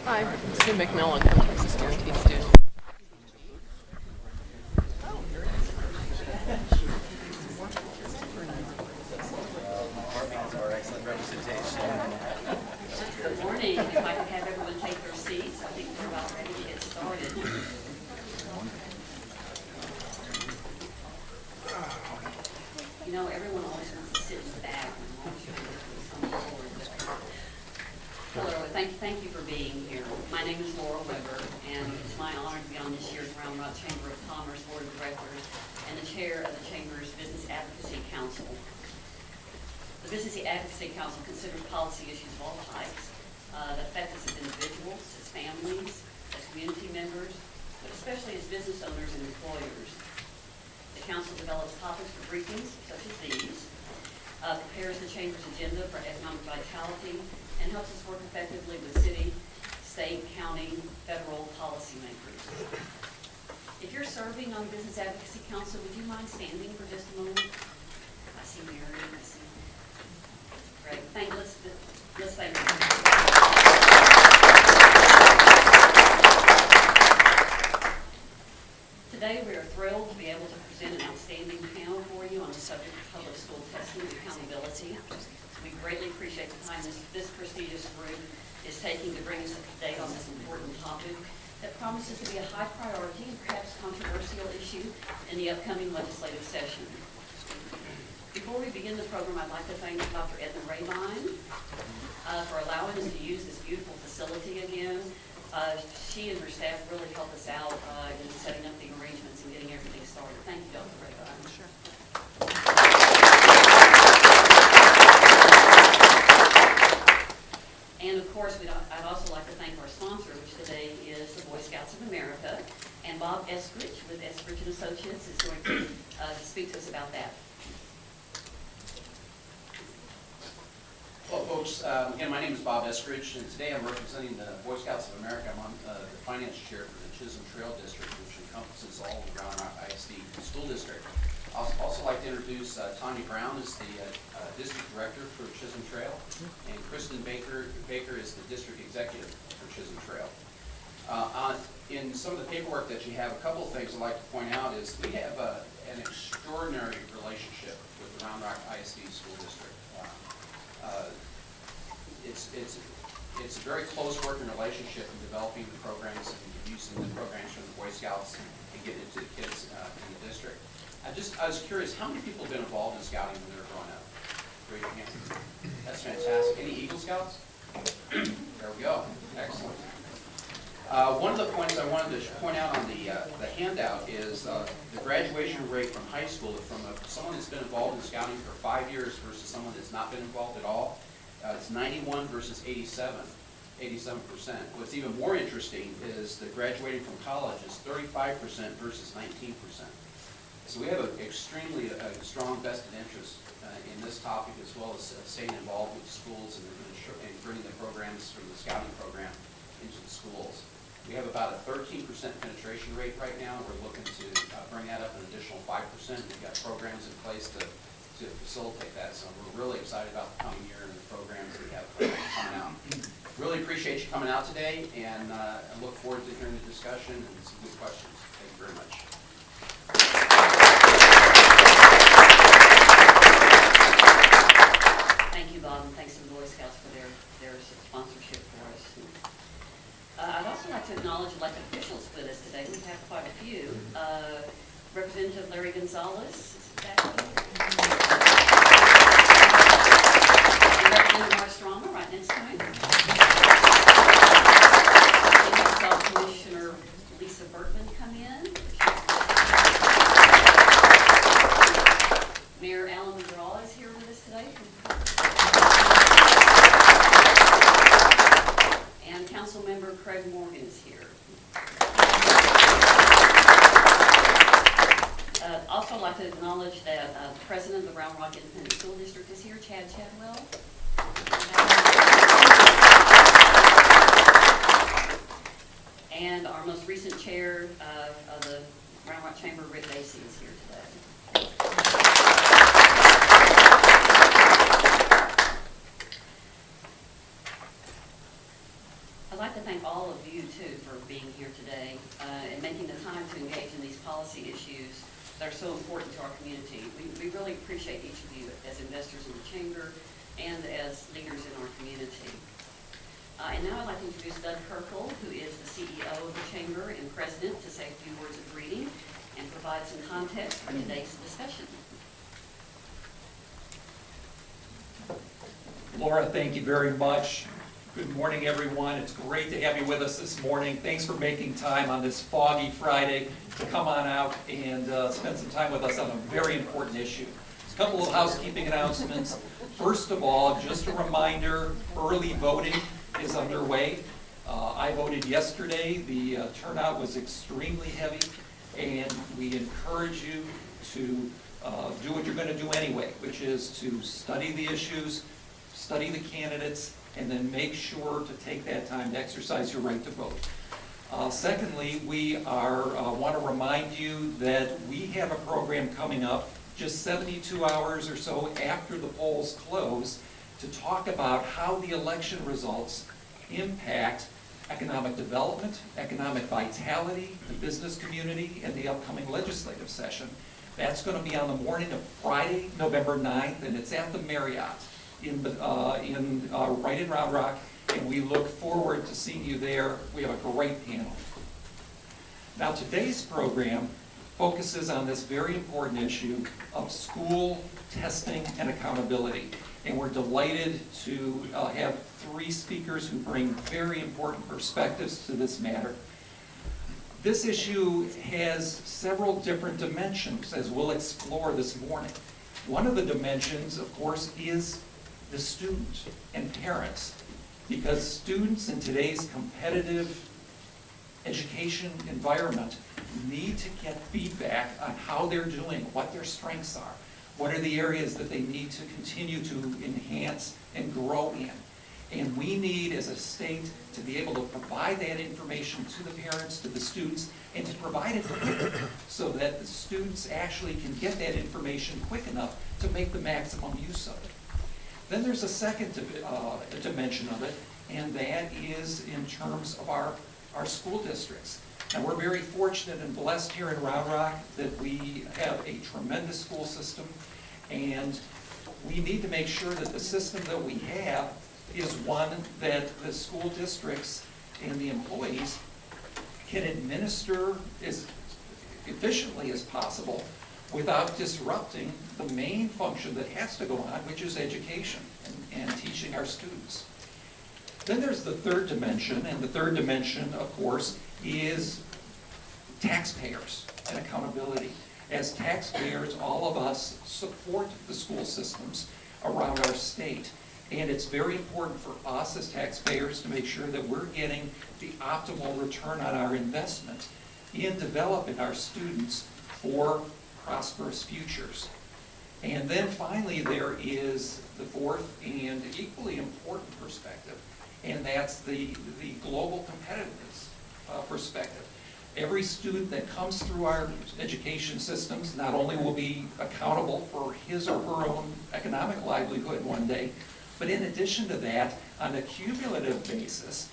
Hi, Sue McMillan, I'm Texas Guaranteed student. Good morning. If I could have everyone take their seats, I think we're about ready to get started. You know, everyone always wants to sit in the back and watch you. Hello, thank you for being here. My name is Laurel Weber, and it's my honor to be on this year's Round Rock Chamber of Commerce Board of Directors and the chair of the Chamber's Business Advocacy Council. The Business Advocacy Council considers policy issues of all types that affect us as individuals, as families, as community members, but especially as business owners and employers. The council develops topics for briefings such as these, prepares the Chamber's agenda for economic vitality, and helps us work effectively with city, state, county, federal policymakers. If you're serving on the Business Advocacy Council, would you mind standing for just a moment? I see Mary. I see. Great. Let's thank you. Today we are thrilled to be able to present an outstanding panel for you on the subject of public school testing and accountability. We greatly appreciate the time this prestigious group is taking to bring us up to date on this important topic that promises to be a high priority and perhaps controversial issue in the upcoming legislative session. Before we begin the program, I'd like to thank Dr. Edna Rabine for allowing us to use this beautiful facility again. She and her staff really helped us out in setting up the arrangements and getting everything started. Thank you, Dr. Rabine. Sure. And of course, I'd also like to thank our sponsor, which today is the Boy Scouts of America, and Bob Eskridge with Eskridge & Associates is going to speak to us about that. Hello, folks. Again, my name is Bob Eskridge, and today I'm representing the Boy Scouts of America. I'm on the finance chair for the Chisholm Trail District, which encompasses all of the Round Rock ISD School District. I'd also like to introduce Tanya Brown as the district director for Chisholm Trail, and Kristen Baker is the district executive for Chisholm Trail. In some of the paperwork that you have, a couple of things I'd like to point out is we have an extraordinary relationship with the Round Rock ISD School District. It's a very close working relationship in developing the programs and using the programs from the Boy Scouts and getting it to the kids in the district. I was curious, how many people have been involved in scouting when they were growing up? Raise your hand. That's fantastic. Any Eagle Scouts? There we go. Excellent. One of the points I wanted to point out on the handout is the graduation rate from high school from someone that's been involved in scouting for 5 years versus someone that's not been involved at all. It's 91 versus 87%. What's even more interesting is the graduating from college is 35% versus 19%. So we have an extremely strong vested interest in this topic, as well as staying involved with schools and bringing the programs from the scouting program into the schools. We have about a 13% penetration rate right now. We're looking to bring that up an additional 5%. We've got programs in place to facilitate that. So we're really excited about the coming year and the programs that we have coming out. Really appreciate you coming out today, and I look forward to hearing the discussion and some good questions. Thank you very much. Thank you, Bob, and thanks to the Boy Scouts for their sponsorship for us. I'd also like to acknowledge elected officials with us today. We have quite a few. Representative Larry Gonzalez is back here. And Representative Mark Strama right next to me. And we saw Commissioner Lisa Bertman come in. Mayor Alan McGraw is here with us today. And Council Member Craig Morgan is here. Also like to acknowledge that the President of the Round Rock Independent School District is here, Chad Chadwell. And our most recent chair of the Round Rock Chamber, Rick Basie, is here today. I'd like like to thank all of you, too, for being here today and making the time to engage in these policy issues that are so important to our community. We really appreciate each of you as investors in the Chamber and as leaders in our community. And now I'd like to introduce Doug Kirkle, who is the CEO of the Chamber and President, to say a few words of greeting and provide some context for today's discussion. Laura, thank you very much. Good morning, everyone. It's great to have you with us this morning. Thanks for making time on this foggy Friday to come on out and spend some time with us on a very important issue. A couple of housekeeping announcements. First of all, just a reminder, early voting is underway. I voted yesterday. The turnout was extremely heavy, and we encourage you to do what you're going to do anyway, which is to study the issues, study the candidates, and then make sure to take that time to exercise your right to vote. Secondly, we want to remind you that we have a program coming up just 72 hours or so after the polls close to talk about how the election results impact economic development, economic vitality, the business community, and the upcoming legislative session. That's going to be on the morning of Friday, November 9th, and it's at the Marriott right in Round Rock, and we look forward to seeing you there. We have a great panel. Now, today's program focuses on this very important issue of school testing and accountability, and we're delighted to have three speakers who bring very important perspectives to this matter. This issue has several different dimensions, as we'll explore this morning. One of the dimensions, of course, is the student and parents, because students in today's competitive education environment need to get feedback on how they're doing, what their strengths are, what are the areas that they need to continue to enhance and grow in. And we need, as a state, to be able to provide that information to the parents, to the students, and to provide it quickly so that the students actually can get that information quick enough to make the maximum use of it. Then there's a second dimension of it, and that is in terms of our school districts. And we're very fortunate and blessed here in Round Rock that we have a tremendous school system, and we need to make sure that the system that we have is one that the school districts and the employees can administer as efficiently as possible without disrupting the main function that has to go on, which is education and teaching our students. Then there's the third dimension, and the third dimension, of course, is taxpayers and accountability. As taxpayers, all of us support the school systems around our state, and it's very important for us as taxpayers to make sure that we're getting the optimal return on our investment in developing our students for prosperous futures. And then finally, there is the fourth and equally important perspective, and that's the global competitiveness perspective. Every student that comes through our education systems not only will be accountable for his or her own economic livelihood one day, but in addition to that, on a cumulative basis,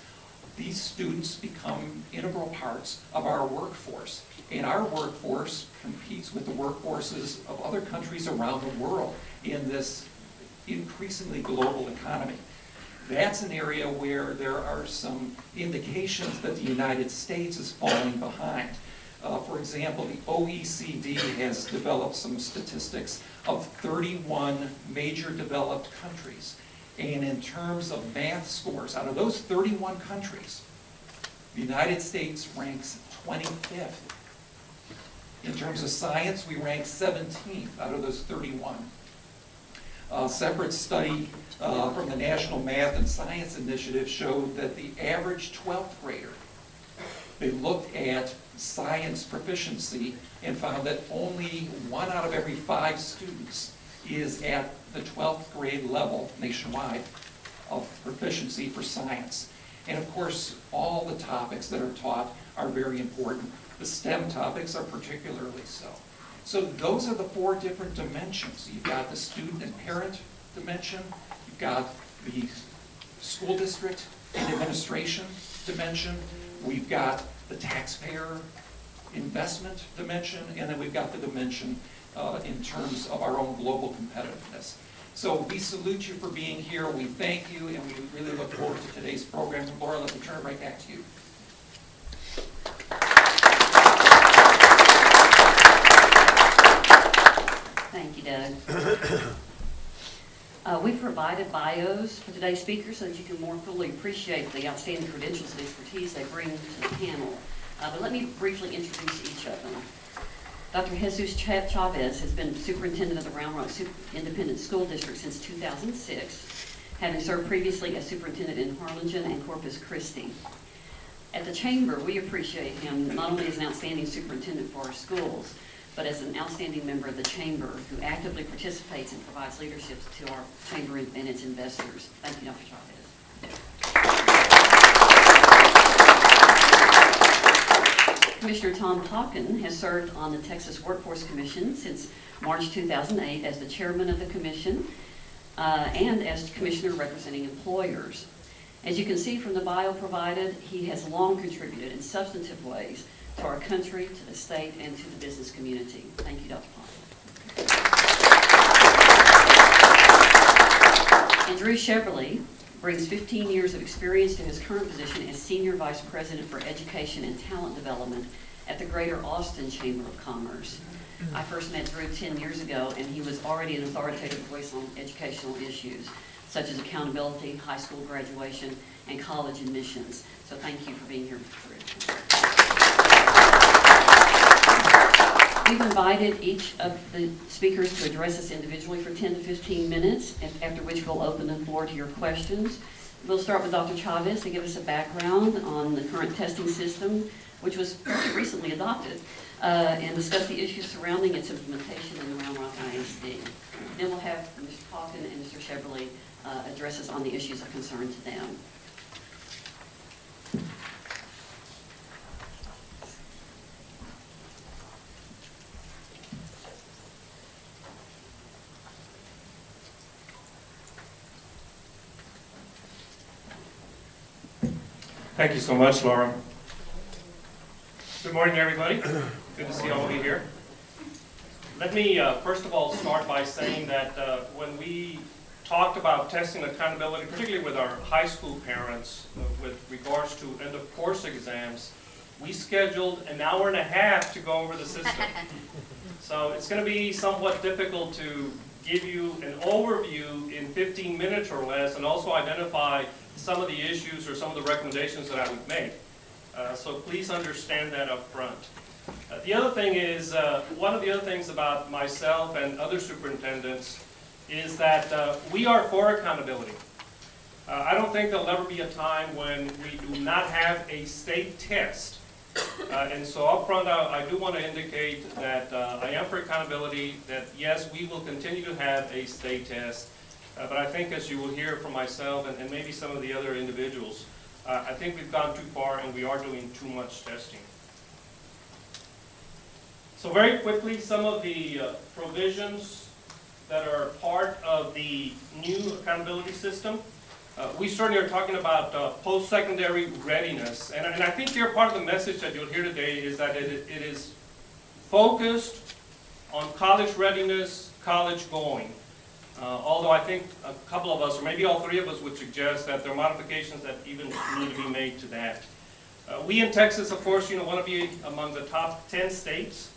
these students become integral parts of our workforce. And our workforce competes with the workforces of other countries around the world in this increasingly global economy. That's an area where there are some indications that the United States is falling behind. For example, the OECD has developed some statistics of 31 major developed countries. And in terms of math scores, out of those 31 countries, the United States ranks 25th. In terms of science, we rank 17th out of those 31. A separate study from the National Math and Science Initiative showed that the average 12th grader, they looked at science proficiency and found that only 1 out of every 5 students is at the 12th grade level nationwide of proficiency for science. And of course, all the topics that are taught are very important. The STEM topics are particularly so. So those are the 4 different dimensions. You've got the student and parent dimension, you've got the school district and administration dimension, we've got the taxpayer investment dimension, and then we've got the dimension in terms of our own global competitiveness. So we salute you for being here, we thank you, and we really look forward to today's program. And Laura, let me turn it right back to you. Thank you, Doug. We've provided bios for today's speakers so that you can more fully appreciate the outstanding credentials and expertise they bring to the panel. But let me briefly introduce each of them. Dr. Jesus Chavez has been superintendent of the Round Rock Independent School District since 2006, having served previously as superintendent in Harlingen and Corpus Christi. At the Chamber, we appreciate him not only as an outstanding superintendent for our schools, but as an outstanding member of the Chamber who actively participates and provides leadership to our Chamber and its investors. Thank you, Dr. Chavez. Commissioner Tom Pauken has served on the Texas Workforce Commission since March 2008 as the chairman of the commission and as commissioner representing employers. As you can see from the bio provided, he has long contributed in substantive ways to our country, to the state, and to the business community. Thank you, Dr. Pauken. And Drew Chevrolet brings 15 years of experience to his current position as Senior Vice President for Education and Talent Development at the Greater Austin Chamber of Commerce. I first met Drew 10 years ago, and he was already an authoritative voice on educational issues, such as accountability, high school graduation, and college admissions. So thank you for being here, Drew. We've invited each of the speakers to address us individually for 10 to 15 minutes, after which we'll open the floor to your questions. We'll start with Dr. Chavez to give us a background on the current testing system, which was fairly recently adopted, and discuss the issues surrounding its implementation in the Round Rock ISD. Then we'll have Mr. Pauken and Mr. Chevrolet address us on the issues of concern to them. Thank you so much, Laura. Good morning, everybody. Good to see all of you here. Let me first of all start by saying that when we talked about testing accountability, particularly with our high school parents with regards to end of course exams, we scheduled an hour and a half to go over the system. So it's going to be somewhat difficult to give you an overview in 15 minutes or less, and also identify some of the issues or some of the recommendations that I would make. So please understand that up front. The other thing is, one of the other things about myself and other superintendents is that we are for accountability. I don't think there'll ever be a time when we do not have a state test. And so up front, I do want to indicate that I am for accountability, that yes, we will continue to have a state test. But I think, as you will hear from myself and maybe some of the other individuals, I think we've gone too far and we are doing too much testing. So very quickly, some of the provisions that are part of the new accountability system. We certainly are talking about post-secondary readiness. And I think here part of the message that you'll hear today is that it is focused on college readiness, college going. Although I think a couple of us, or maybe all three of us, would suggest that there are modifications that even need to be made to that. We in Texas, of course, want to be among the top 10 states.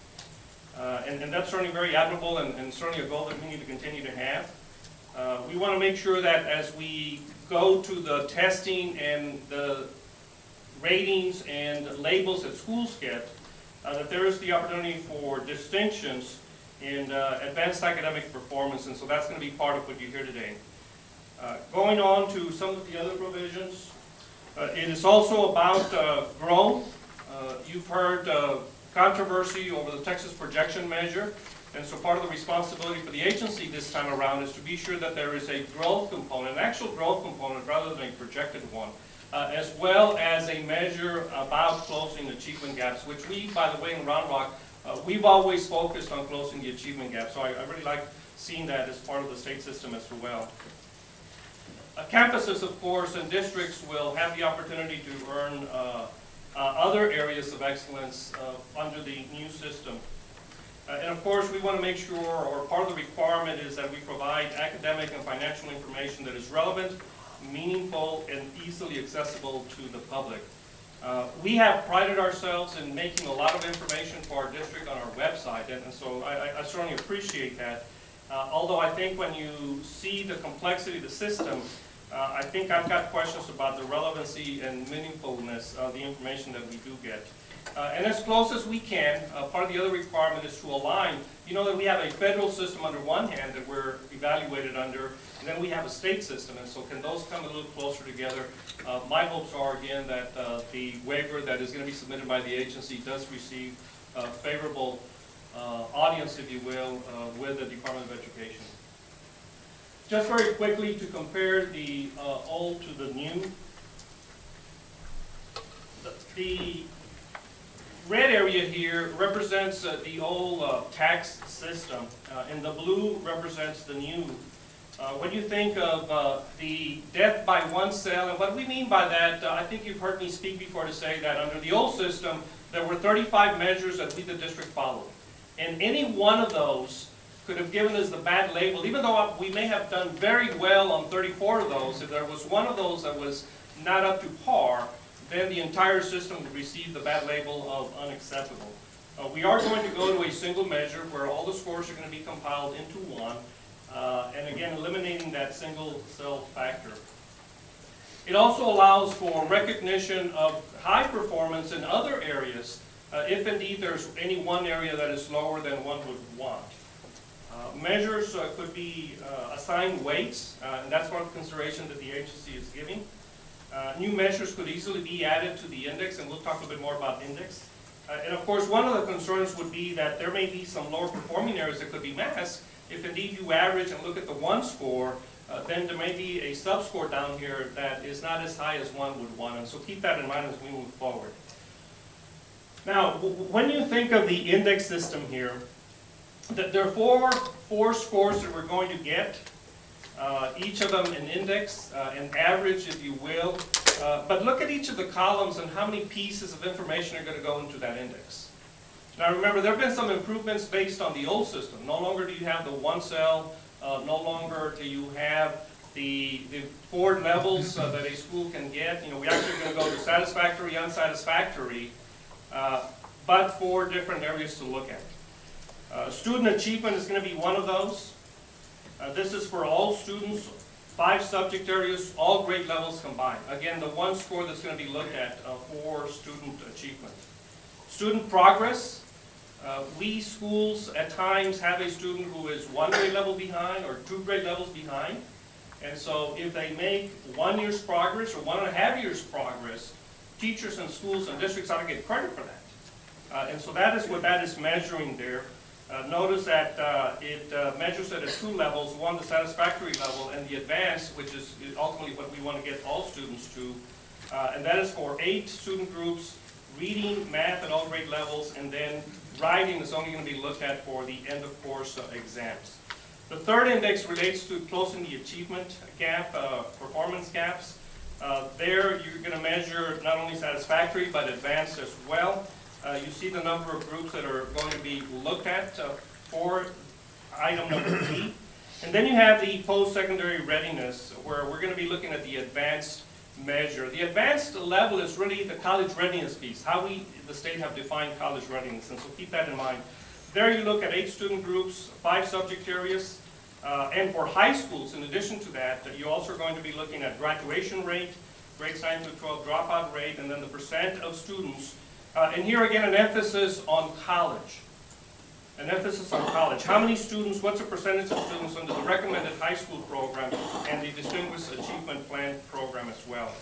And that's certainly very admirable and certainly a goal that we need to continue to have. We want to make sure that as we go to the testing and the ratings and labels that schools get, that there is the opportunity for distinctions in advanced academic performance, and so that's going to be part of what you hear today. Going on to some of the other provisions, it is also about growth. You've heard controversy over the Texas projection measure, and so part of the responsibility for the agency this time around is to be sure that there is a growth component, an actual growth component rather than a projected one, as well as a measure about closing achievement gaps, which we, by the way, in Round Rock, we've always focused on closing the achievement gap, so I really like seeing that as part of the state system as well. Campuses, of course, and districts will have the opportunity to earn other areas of excellence under the new system. And of course, we want to make sure, or part of the requirement is that we provide academic and financial information that is relevant, meaningful, and easily accessible to the public. We have prided ourselves in making a lot of information for our district on our website, and so I certainly appreciate that. Although I think when you see the complexity of the system, I think I've got questions about the relevancy and meaningfulness of the information that we do get. And as close as we can, part of the other requirement is to align. You know that we have a federal system under one hand that we're evaluated under, and then we have a state system, and so can those come a little closer together? My hopes are, again, that the waiver that is going to be submitted by the agency does receive favorable audience, if you will, with the Department of Education. Just very quickly to compare the old to the new. The red area here represents the old tax system, and the blue represents the new. When you think of the death by one cell, and what we mean by that, I think you've heard me speak before to say that under the old system, there were 35 measures that we, the district, followed. And any one of those could have given us the bad label, even though we may have done very well on 34 of those. If there was one of those that was not up to par, then the entire system would receive the bad label of unacceptable. We are going to go to a single measure where all the scores are going to be compiled into one, and again, eliminating that single cell factor. It also allows for recognition of high performance in other areas, if indeed there's any one area that is lower than one would want. Measures could be assigned weights, and that's one of the considerations that the agency is giving. New measures could easily be added to the index, and we'll talk a bit more about index. And of course, one of the concerns would be that there may be some lower performing areas that could be masked. If indeed you average and look at the one score, then there may be a sub-score down here that is not as high as one would want, and so keep that in mind as we move forward. Now, when you think of the index system here, there are four scores that we're going to get, each of them an index, an average, if you will. But look at each of the columns and how many pieces of information are going to go into that index. Now remember, there have been some improvements based on the old system. No longer do you have the one cell, no longer do you have the 4 levels that a school can get. You know, we actually are going to go to satisfactory, unsatisfactory, but 4 different areas to look at. Student achievement is going to be one of those. This is for all students, 5 subject areas, all grade levels combined. Again, the one score that's going to be looked at for student achievement. Student progress. We schools at times have a student who is 1 grade level behind or 2 grade levels behind. And so if they make 1 year's progress or 1.5 years progress, teachers and schools and districts ought to get credit for that. And so that is what that is measuring there. Notice that it measures it at 2 levels, one the satisfactory level and the advanced, which is ultimately what we want to get all students to. And that is for 8 student groups, reading, math at all grade levels, and then writing is only going to be looked at for the end of course exams. The third index relates to closing the achievement gap, performance gaps. There you're going to measure not only satisfactory but advanced as well. You see the number of groups that are going to be looked at for item number B. And then you have the post-secondary readiness, where we're going to be looking at the advanced measure. The advanced level is really the college readiness piece, how we, the state, have defined college readiness, and so keep that in mind. There you look at 8 student groups, 5 subject areas, and for high schools, in addition to that, you're also going to be looking at graduation rate, grades 9 through 12 dropout rate, and then the percent of students. And here again, an emphasis on college. An emphasis on college. How many students, what's the percentage of students under the recommended high school program and the Distinguished Achievement Plan program as well.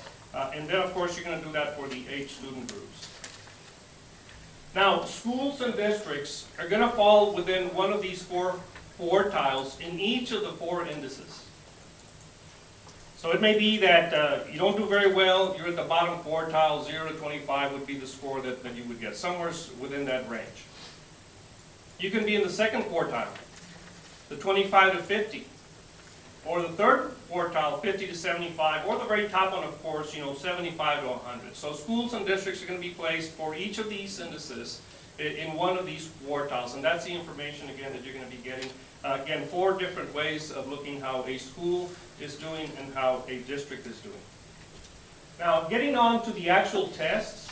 And then, of course, you're going to do that for the 8 student groups. Now, schools and districts are going to fall within one of these 4 quartiles in each of the 4 indices. So it may be that you don't do very well, you're at the bottom quartile, 0 to 25 would be the score that you would get, somewhere within that range. You can be in the second quartile, the 25 to 50. or the third quartile, 50 to 75, or the very top one, of course, 75 to 100. So schools and districts are going to be placed for each of these indices in one of these quartiles, and that's the information, again, that you're going to be getting. Again, 4 different ways of looking how a school is doing and how a district is doing. Now, getting on to the actual tests.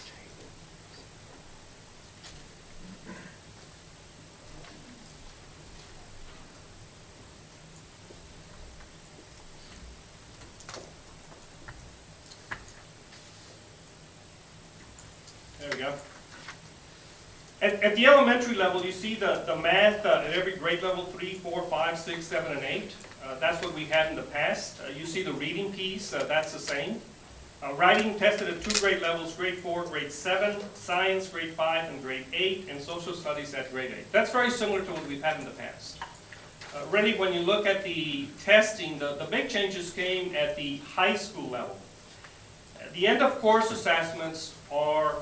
There we go. At the elementary level, you see the math at every grade level, 3, 4, 5, 6, 7, and 8. That's what we had in the past. You see the reading piece, that's the same. Writing tested at 2 grade levels, grade 4, grade 7, science, grade 5, and grade 8, and social studies at grade 8. That's very similar to what we've had in the past. Really, when you look at the testing, the big changes came at the high school level. The end of course assessments are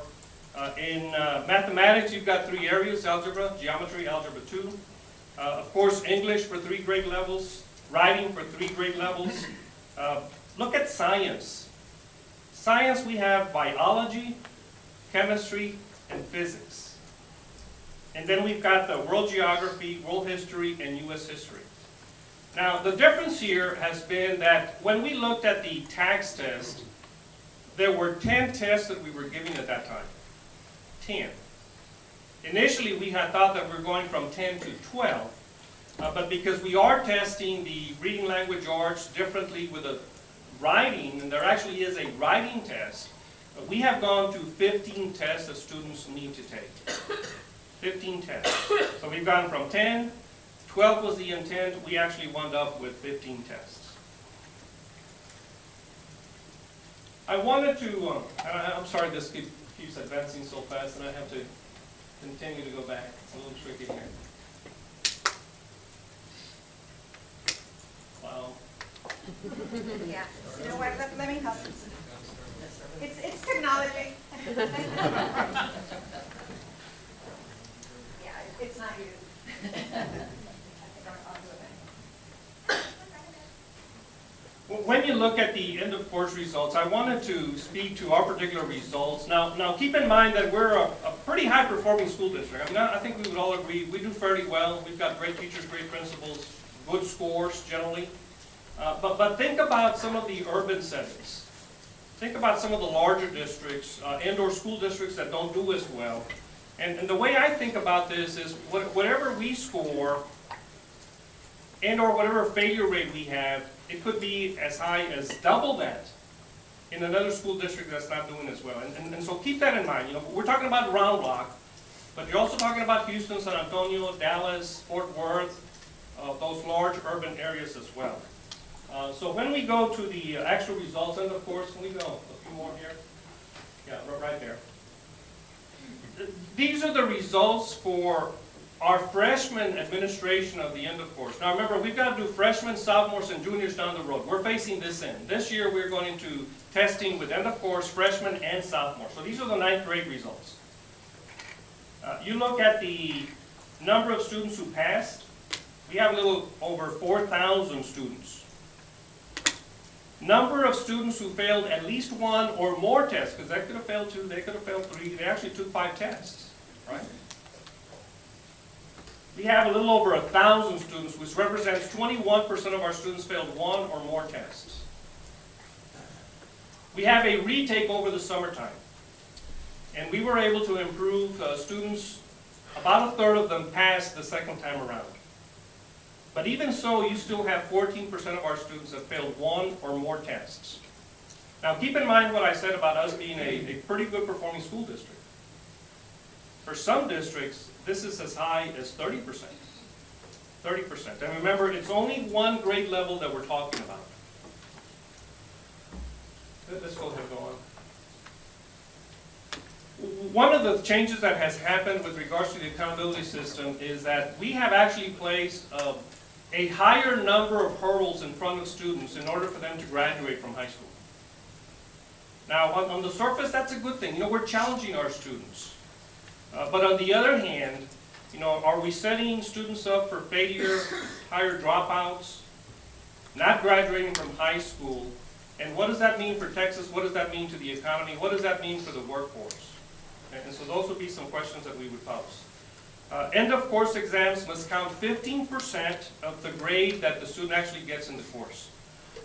in mathematics, you've got 3 areas: algebra, geometry, algebra 2. Of course, English for 3 grade levels, writing for 3 grade levels. Look at science. Science, we have biology, chemistry, and physics. And then we've got the world geography, world history, and U.S. history. Now, the difference here has been that when we looked at the TAGS test, there were 10 tests that we were giving at that time. 10. Initially, we had thought that we were going from 10 to 12, but because we are testing the reading language arts differently with a writing, and there actually is a writing test, we have gone to 15 tests that students need to take. 15 tests. So we've gone from 10, 12 was the intent, we actually wound up with 15 tests. I wanted to, I'm sorry this keeps advancing so fast and I have to continue to go back. It's a little tricky here. Wow. Yeah, you know what, let me help you. It's technology. Yeah, it's not you. When you look at the end of course results, I wanted to speak to our particular results. Now keep in mind that we're a pretty high performing school district. I mean, I think we would all agree we do fairly well. We've got great teachers, great principals, good scores generally. But think about some of the urban settings. Think about some of the larger districts, and/or school districts that don't do as well. And the way I think about this is whatever we score and/or whatever failure rate we have, it could be as high as double that in another school district that's not doing as well. And so keep that in mind. You know, we're talking about Round Rock, but you're also talking about Houston, San Antonio, Dallas, Fort Worth, those large urban areas as well. So when we go to the actual results, and of course, can we go a few more here? Yeah, right there. These are the results for our freshman administration of the end of course. Now remember, we've got to do freshmen, sophomores, and juniors down the road. We're facing this in. This year we're going into testing with end of course freshmen and sophomores. So these are the 9th grade results. You look at the number of students who passed. We have a little over 4,000 students. Number of students who failed at least 1 or more tests, because they could have failed 2, they could have failed 3, they actually took 5 tests, right? We have a little over 1,000 students, which represents 21% of our students failed 1 or more tests. We have a retake over the summertime, and we were able to improve students, about 1/3 of them passed the second time around. But even so, you still have 14% of our students that failed 1 or more tests. Now keep in mind what I said about us being a pretty good performing school district. For some districts, this is as high as 30%. 30%. And remember, it's only 1 grade level that we're talking about. Let's go ahead and go on. One of the changes that has happened with regards to the accountability system is that we have actually placed a higher number of hurdles in front of students in order for them to graduate from high school. Now, on the surface, that's a good thing. You know, we're challenging our students. But on the other hand, you know, are we setting students up for failure, higher dropouts? not graduating from high school. And what does that mean for Texas? What does that mean to the economy? What does that mean for the workforce? And so those would be some questions that we would pose. End of course exams must count 15% of the grade that the student actually gets in the course.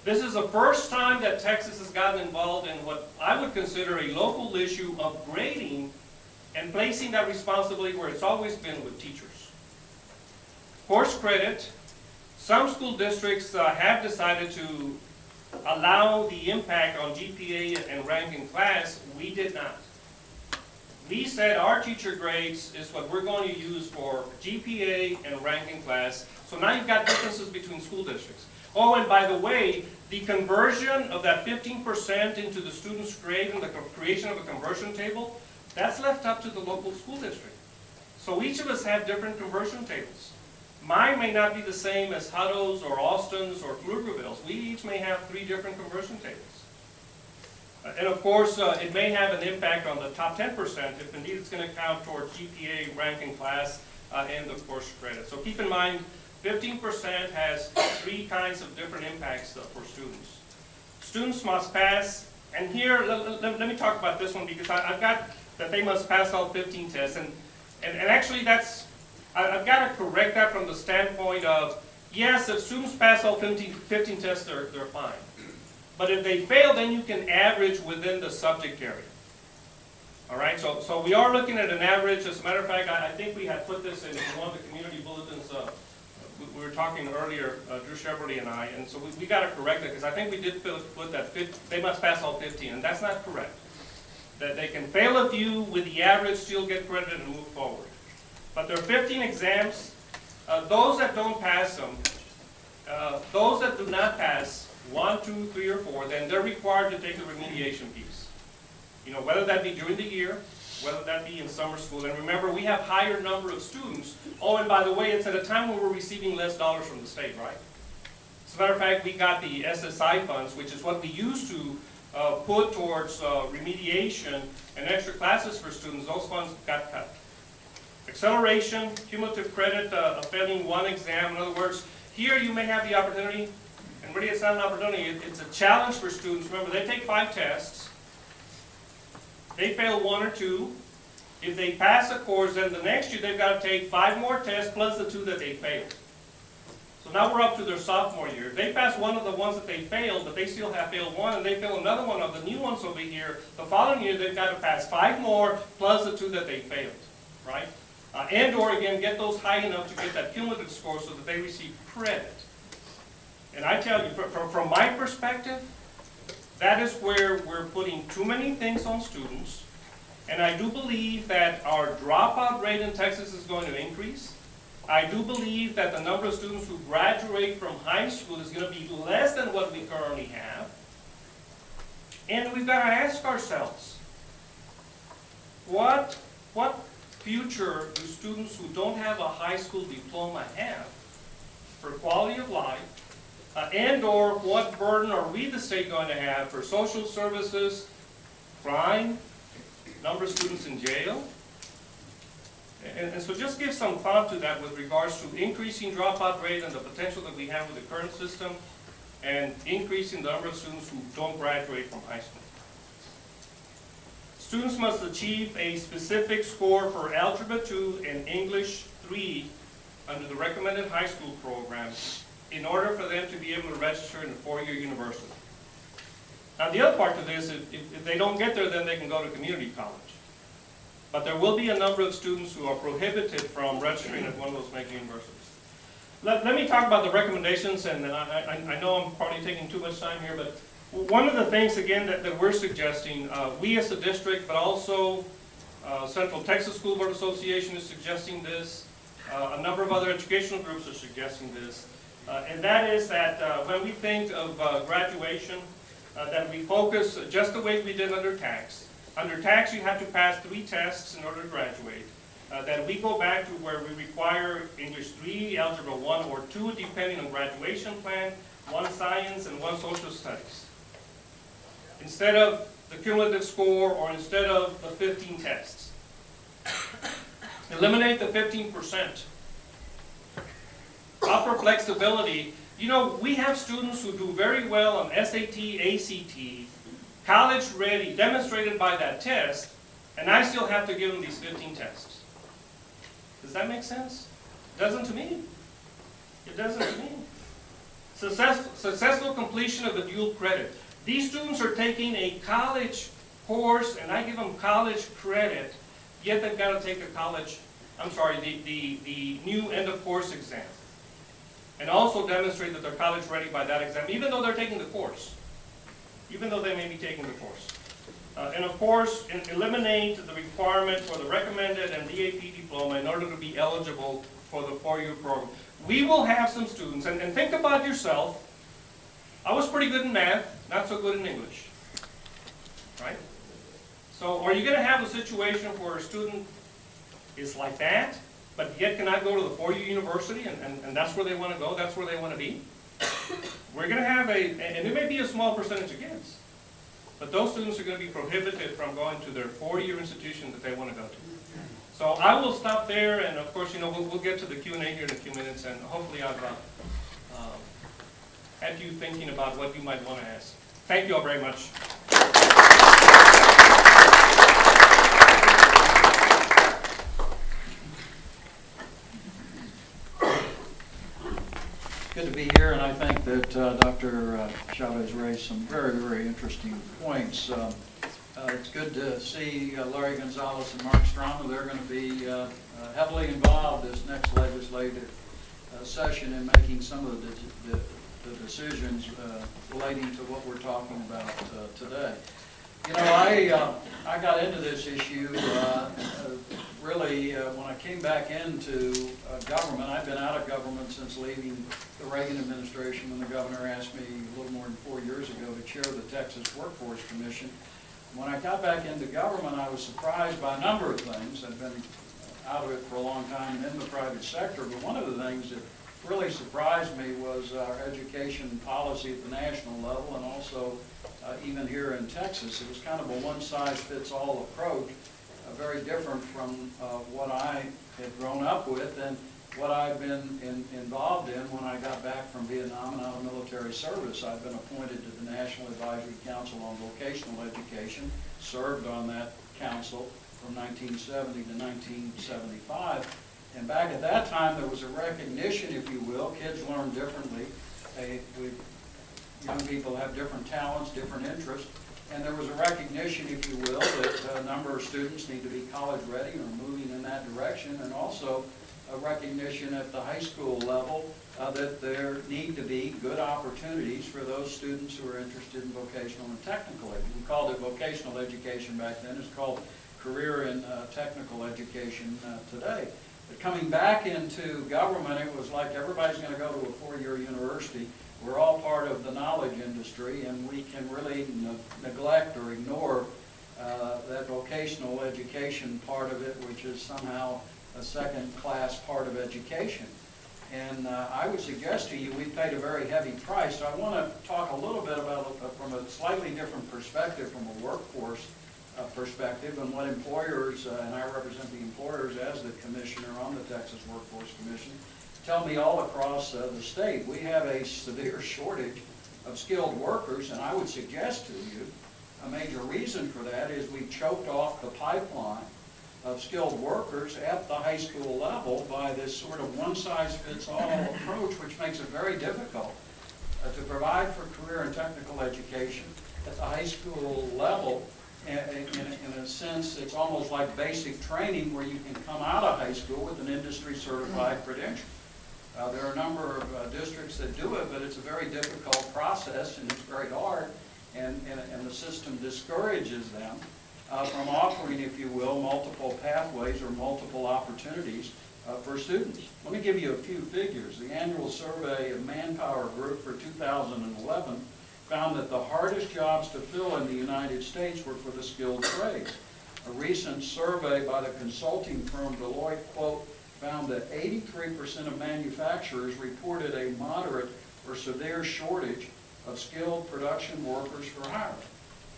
This is the first time that Texas has gotten involved in what I would consider a local issue of grading and placing that responsibility where it's always been with teachers. Course credit, some school districts have decided to allow the impact on GPA and rank in class. We did not. We said our teacher grades is what we're going to use for GPA and rank in class. So now you've got differences between school districts. Oh, and by the way, the conversion of that 15% into the student's grade and the creation of a conversion table, that's left up to the local school district. So each of us have different conversion tables. Mine may not be the same as Hutto's or Austin's or Pflugerville's. We each may have 3 different conversion tables. And of course, it may have an impact on the top 10% if indeed it's going to count towards GPA, rank in class, and the course credit. So keep in mind, 15% has 3 kinds of different impacts for students. Students must pass, and here, let me talk about this one because I've got that they must pass all 15 tests. And actually that's, I've got to correct that from the standpoint of, yes, if students pass all 15 tests, they're fine. But if they fail, then you can average within the subject area. All right, so we are looking at an average. As a matter of fact, I think we had put this in one of the community bulletins. We were talking earlier, Drew Chevrolet and I, and so we got to correct it because I think we did put that they must pass all 15, and that's not correct. That they can fail a few with the average, still get credit and move forward. But there are 15 exams. Those that don't pass them, those that do not pass 1, 2, 3, or 4, then they're required to take the remediation piece. You know, whether that be during the year, whether that be in summer school. And remember, we have higher number of students. Oh, and by the way, it's at a time when we're receiving less dollars from the state, right? As a matter of fact, we got the SSI funds, which is what we used to put towards remediation and extra classes for students. Those funds got cut. Acceleration, cumulative credit of failing 1 exam. In other words, here you may have the opportunity, and really it's not an opportunity, it's a challenge for students. Remember, they take 5 tests. They fail 1 or 2. If they pass a course, then the next year they've got to take 5 more tests plus the 2 that they failed. So now we're up to their sophomore year. If they pass one of the ones that they failed, but they still have failed 1, and they fail another one of the new ones over here, the following year they've got to pass 5 more plus the 2 that they failed, right? And or again, get those high enough to get that cumulative score so that they receive credit. And I tell you, from my perspective, that is where we're putting too many things on students. And I do believe that our dropout rate in Texas is going to increase. I do believe that the number of students who graduate from high school is going to be less than what we currently have. And we've got to ask ourselves, what future do students who don't have a high school diploma have for quality of life? And or what burden are we, the state, going to have for social services, crime, number of students in jail? And so just give some thought to that with regards to increasing dropout rate and the potential that we have with the current system and increasing the number of students who don't graduate from high school. Students must achieve a specific score for Algebra 2 and English 3 under the recommended high school program in order for them to be able to register in a 4-year university. Now the other part to this, if they don't get there, then they can go to community college. But there will be a number of students who are prohibited from registering at one of those major universities. Let me talk about the recommendations, and I know I'm probably taking too much time here, but one of the things, again, that we're suggesting, we as a district, but also Central Texas School Board Association is suggesting this, a number of other educational groups are suggesting this, and that is that when we think of graduation, that we focus just the way we did under tax. Under tax, you have to pass 3 tests in order to graduate. That we go back to where we require English 3, Algebra 1 or 2, depending on graduation plan, 1 science and 1 social studies. Instead of the cumulative score or instead of the 15 tests. Eliminate the 15%. Upper flexibility. You know, we have students who do very well on SAT, ACT, college ready, demonstrated by that test, and I still have to give them these 15 tests. Does that make sense? It doesn't to me. It doesn't to me. Successful completion of the dual credit. These students are taking a college course, and I give them college credit, yet they've got to take a college, the new end of course exam. And also demonstrate that they're college ready by that exam, even though they're taking the course. Even though they may be taking the course. And of course, eliminate the requirement for the recommended and DAP diploma in order to be eligible for the 4-year program. We will have some students, and think about yourself. I was pretty good in math, not so good in English. Right? So are you going to have a situation where a student is like that, but yet cannot go to the 4-year university, and that's where they want to go, that's where they want to be? We're going to have and it may be a small percentage of kids, but those students are going to be prohibited from going to their 4-year institution that they want to go to. So I will stop there, and of course, you know, we'll get to the Q&A here in a few minutes, and hopefully I've had you thinking about what you might want to ask. Thank you all very much. Good to be here, and I think that Dr. Chavez raised some very, very interesting points. It's good to see Larry Gonzalez and Mark Strama. They're going to be heavily involved this next legislative session in making some of the decisions relating to what we're talking about today. You know, I got into this issue really when I came back into government. I've been out of government since leaving the Reagan administration, when the governor asked me a little more than 4 years ago to chair the Texas Workforce Commission. When I got back into government, I was surprised by a number of things. I've been out of it for a long time in the private sector, but one of the things that really surprised me was our education policy at the national level, and also even here in Texas. It was kind of a one-size-fits-all approach, very different from what I had grown up with and what I've been involved in when I got back from Vietnam and out of military service. I've been appointed to the National Advisory Council on Vocational Education, served on that council from 1970 to 1975. And back at that time, there was a recognition, if you will. Kids learn differently. Young people have different talents, different interests. And there was a recognition, if you will, that a number of students need to be college ready or moving in that direction, and also a recognition at the high school level that there need to be good opportunities for those students who are interested in vocational and technical education. We called it vocational education back then. It's called career and technical education today. But coming back into government, it was like everybody's going to go to a 4-year university. We're all part of the knowledge industry, and we can really neglect or ignore that vocational education part of it, which is somehow a second-class part of education. And I would suggest to you we've paid a very heavy price. So I want to talk a little bit about from a slightly different perspective, from a workforce perspective, and what employers, and I represent the employers as the commissioner on the Texas Workforce Commission, tell me all across the state. We have a severe shortage of skilled workers, and I would suggest to you a major reason for that is we choked off the pipeline of skilled workers at the high school level by this sort of one-size-fits-all approach, which makes it very difficult to provide for career and technical education at the high school level. In a sense, it's almost like basic training where you can come out of high school with an industry-certified credential. There are a number of districts that do it, but it's a very difficult process, and it's very hard, and the system discourages them from offering, if you will, multiple pathways or multiple opportunities for students. Let me give you a few figures. The annual survey of Manpower Group for 2011 found that the hardest jobs to fill in the United States were for the skilled trades. A recent survey by the consulting firm Deloitte, quote, found that 83% of manufacturers reported a moderate or severe shortage of skilled production workers for hiring.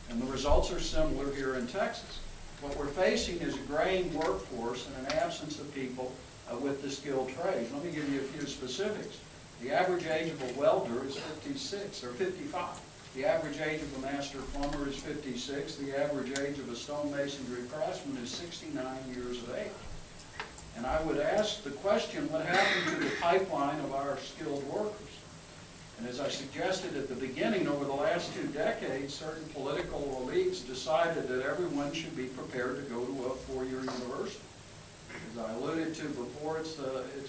And the results are similar here in Texas. What we're facing is a graying workforce and an absence of people with the skilled trades. Let me give you a few specifics. The average age of a welder is 56 or 55. The average age of a master plumber is 56. The average age of a stonemasonry craftsman is 69 years of age. And I would ask the question, what happened to the pipeline of our skilled workers? And as I suggested at the beginning, over the last 2 decades, certain political elites decided that everyone should be prepared to go to a 4-year university. As I alluded to before, it's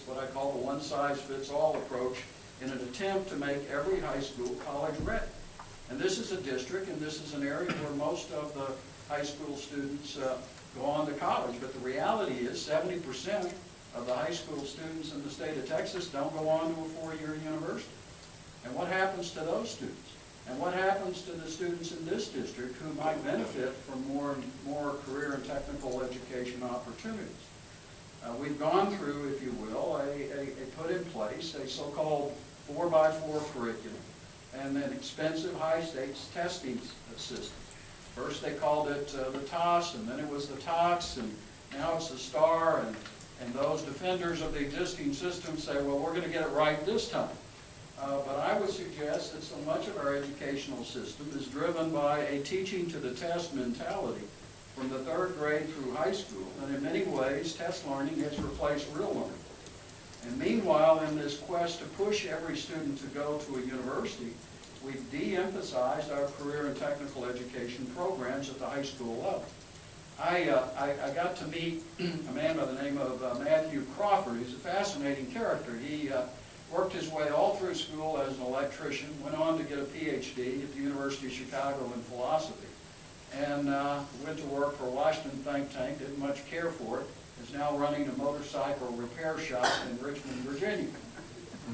what I call the one-size-fits-all approach in an attempt to make every high school college ready. And this is a district, and this is an area where most of the high school students go on to college. But the reality is 70% of the high school students in the state of Texas don't go on to a 4-year university. And what happens to those students? And what happens to the students in this district who might benefit from more career and technical education opportunities? We've gone through, if you will, put in place a so-called 4x4 curriculum and an expensive high-stakes testing system. First they called it the TOS, and then it was the TOTS, and now it's the STAR, and those defenders of the existing system say, well, we're going to get it right this time. But I would suggest that so much of our educational system is driven by a teaching to the test mentality from the 3rd grade through high school, and in many ways, test learning has replaced real learning. And meanwhile, in this quest to push every student to go to a university, we've de-emphasized our career and technical education programs at the high school level. I got to meet a man by the name of Matthew Crawford. He's a fascinating character. He worked his way all through school as an electrician, went on to get a PhD at the University of Chicago in philosophy, and went to work for a Washington think tank, didn't much care for it, is now running a motorcycle repair shop in Richmond, Virginia.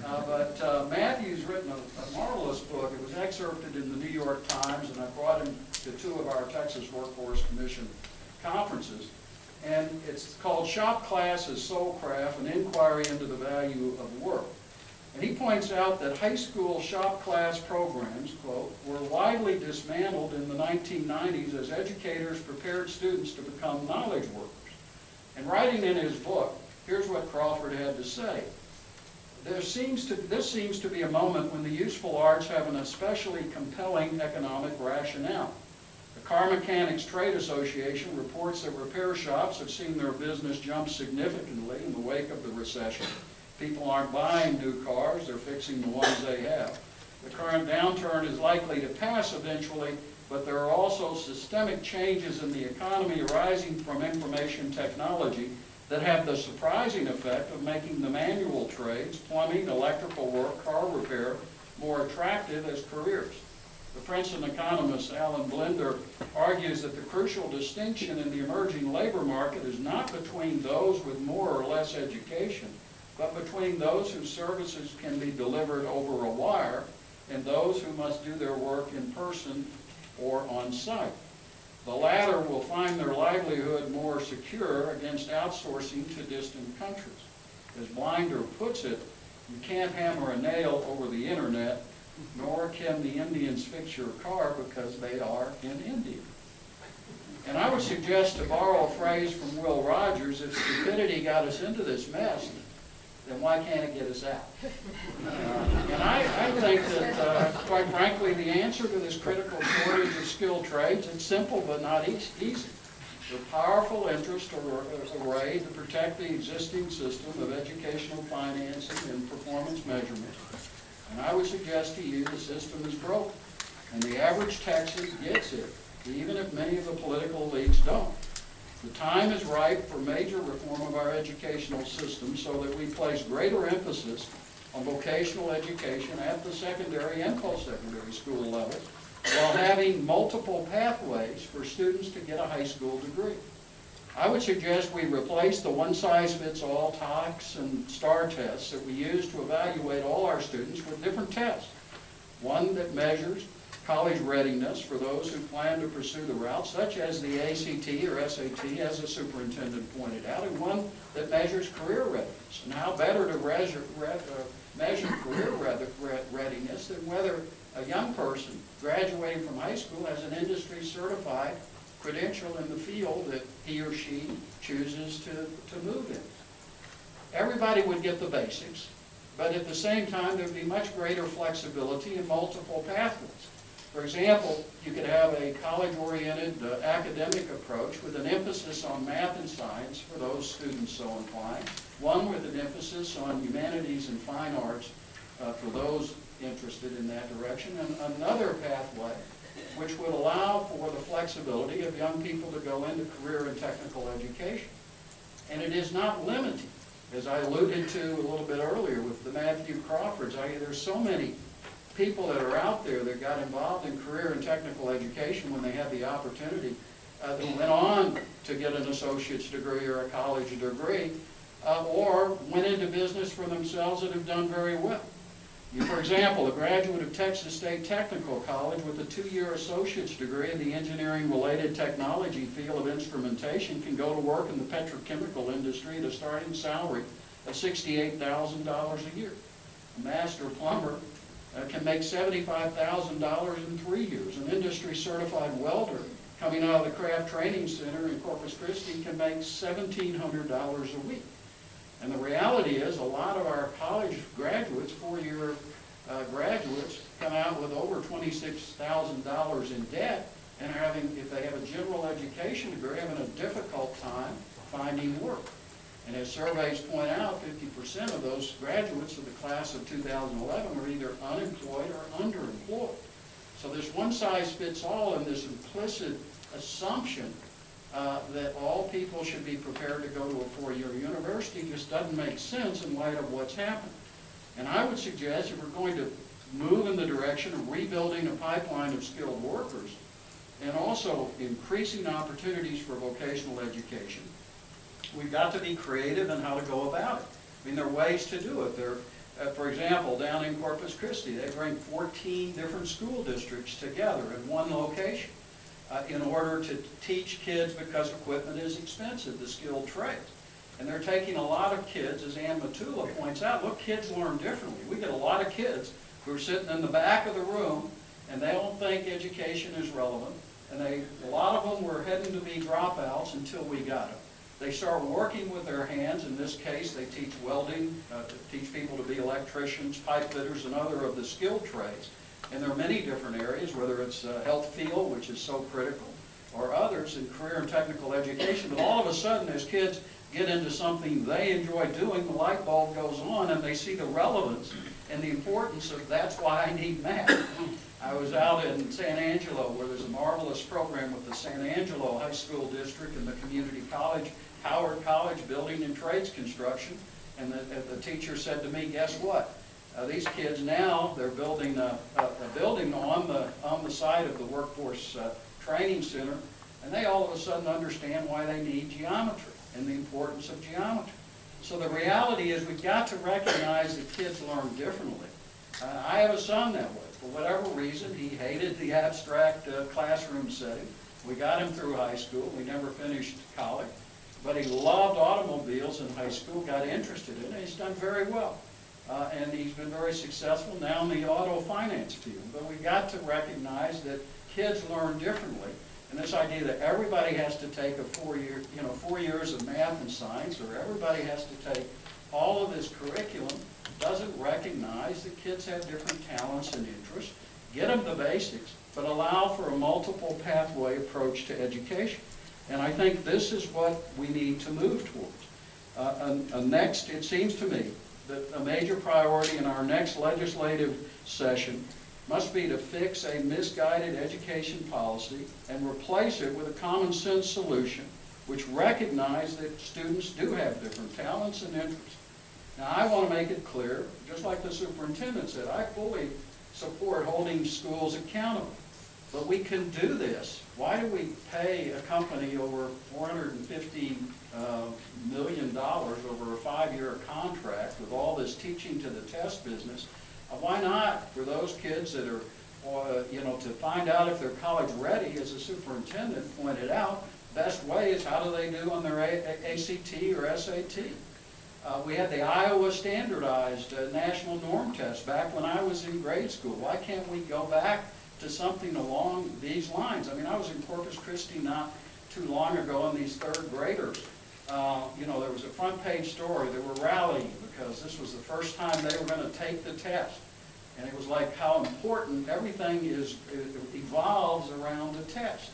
But Matthew's written a marvelous book. It was excerpted in the New York Times, and I brought him to 2 of our Texas Workforce Commission conferences. And it's called Shop Class as Soulcraft, an Inquiry into the Value of Work. And he points out that high school shop class programs, quote, were widely dismantled in the 1990s as educators prepared students to become knowledge workers. And writing in his book, here's what Crawford had to say. This seems to be a moment when the useful arts have an especially compelling economic rationale. The Car Mechanics Trade Association reports that repair shops have seen their business jump significantly in the wake of the recession. People aren't buying new cars, they're fixing the ones they have. The current downturn is likely to pass eventually, but there are also systemic changes in the economy arising from information technology that have the surprising effect of making the manual trades, plumbing, electrical work, car repair, more attractive as careers. The Princeton economist Alan Blinder argues that the crucial distinction in the emerging labor market is not between those with more or less education, but between those whose services can be delivered over a wire and those who must do their work in person or on site. The latter will find their livelihood more secure against outsourcing to distant countries. As Blinder puts it, you can't hammer a nail over the internet, nor can the Indians fix your car because they are in India. And I would suggest, to borrow a phrase from Will Rogers, if stupidity got us into this mess, then why can't it get us out? And I think that, quite frankly, the answer to this critical shortage of skilled trades, it's simple but not easy. The powerful interest array to protect the existing system of educational financing and performance measurement. And I would suggest to you the system is broken. And the average Texan gets it, even if many of the political elites don't. The time is ripe for major reform of our educational system so that we place greater emphasis on vocational education at the secondary and post-secondary school level while having multiple pathways for students to get a high school degree. I would suggest we replace the one-size-fits-all TOCs and STAR tests that we use to evaluate all our students with different tests. One that measures college readiness for those who plan to pursue the route, such as the ACT or SAT, as the superintendent pointed out, and one that measures career readiness. And how better to measure career readiness than whether a young person graduating from high school has an industry-certified credential in the field that he or she chooses to move in. Everybody would get the basics, but at the same time, there'd be much greater flexibility in multiple pathways. For example, you could have a college-oriented academic approach with an emphasis on math and science for those students so inclined, one with an emphasis on humanities and fine arts for those interested in that direction, and another pathway which would allow for the flexibility of young people to go into career and technical education. And it is not limited, as I alluded to a little bit earlier with the Matthew Crawfords. There's so many people that are out there that got involved in career and technical education when they had the opportunity, that went on to get an associate's degree or a college degree, or went into business for themselves that have done very well. For example, a graduate of Texas State Technical College with a 2-year associate's degree in the engineering-related technology field of instrumentation can go to work in the petrochemical industry at a starting salary of $68,000 a year. A master plumber can make $75,000 in 3 years. An industry-certified welder coming out of the Craft Training Center in Corpus Christi can make $1,700 a week. And the reality is a lot of our college graduates, 4-year graduates, come out with over $26,000 in debt and are having, if they have a general education degree, having a difficult time finding work. And as surveys point out, 50% of those graduates of the class of 2011 are either unemployed or underemployed. So this one-size-fits-all and this implicit assumption that all people should be prepared to go to a 4-year university just doesn't make sense in light of what's happened. And I would suggest if we're going to move in the direction of rebuilding a pipeline of skilled workers and also increasing opportunities for vocational education, we've got to be creative in how to go about it. I mean, there are ways to do it. For example, down in Corpus Christi, they bring 14 different school districts together in one location in order to teach kids, because equipment is expensive, the skilled trades. And they're taking a lot of kids, as Ann Matula points out. Look, kids learn differently. We get a lot of kids who are sitting in the back of the room and they don't think education is relevant. And a lot of them were heading to be dropouts until we got them. They start working with their hands. In this case, they teach welding, teach people to be electricians, pipe fitters, and other of the skilled trades. And there are many different areas, whether it's health field, which is so critical, or others in career and technical education. But all of a sudden, as kids get into something they enjoy doing, the light bulb goes on and they see the relevance and the importance of that's why I need math. I was out in San Angelo where there's a marvelous program with the San Angelo High School District and the community college, Howard College, building and trades construction. And the teacher said to me, guess what? These kids now, they're building a building on the site of the Workforce Training Center, and they all of a sudden understand why they need geometry and the importance of geometry. So the reality is we've got to recognize that kids learn differently. I have a son that way. For whatever reason, he hated the abstract classroom setting. We got him through high school. We never finished college. But he loved automobiles in high school, got interested in it, and he's done very well. And he's been very successful now in the auto finance field. But we've got to recognize that kids learn differently. And this idea that everybody has to take a 4 years of math and science, or everybody has to take all of this curriculum, doesn't recognize that kids have different talents and interests. Get them the basics, but allow for a multiple pathway approach to education. And I think this is what we need to move towards. Next, it seems to me that a major priority in our next legislative session must be to fix a misguided education policy and replace it with a common sense solution which recognizes that students do have different talents and interests. Now, I want to make it clear, just like the superintendent said, I fully support holding schools accountable. But we can do this. Why do we pay a company over $450 million over a 5-year contract with all this teaching to the test business? Why not, for those kids that are, to find out if they're college ready, as the superintendent pointed out, best way is how do they do on their ACT or SAT? We had the Iowa standardized national norm test back when I was in grade school. Why can't we go back to something along these lines? I mean, I was in Corpus Christi not too long ago, and these third graders there was a front page story. They were rallying because this was the first time they were going to take the test. And it was like how important everything evolves around the test.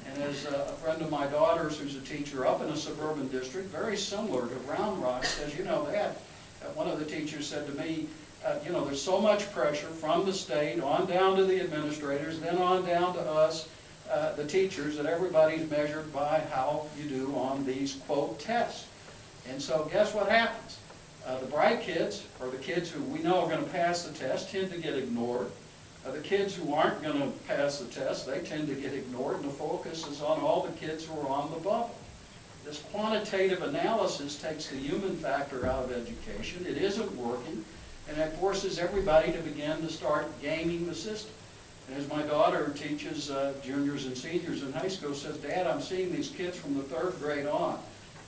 And as a friend of my daughter's who's a teacher up in a suburban district, very similar to Round Rock, says, one of the teachers said to me, there's so much pressure from the state on down to the administrators, then on down to us, the teachers, that everybody's measured by how you do on these, quote, tests. And so guess what happens? The bright kids, or the kids who we know are going to pass the test, tend to get ignored. The kids who aren't going to pass the test, they tend to get ignored, and the focus is on all the kids who are on the bubble. This quantitative analysis takes the human factor out of education. It isn't working, and it forces everybody to begin to start gaming the system. And as my daughter who teaches juniors and seniors in high school says, Dad, I'm seeing these kids from the 3rd grade on.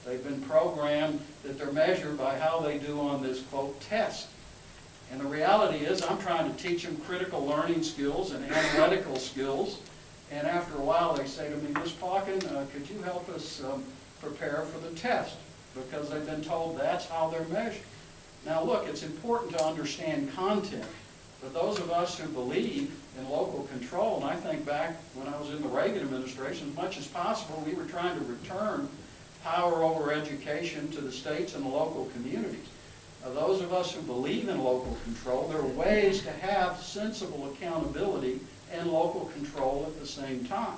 They've been programmed that they're measured by how they do on this, quote, test. And the reality is I'm trying to teach them critical learning skills and analytical skills. And after a while they say to me, Ms. Pauken, could you help us prepare for the test? Because they've been told that's how they're measured. Now look, it's important to understand content. But those of us who believe in local control, and I think back when I was in the Reagan administration, as much as possible, we were trying to return power over education to the states and the local communities. Those of us who believe in local control, there are ways to have sensible accountability and local control at the same time.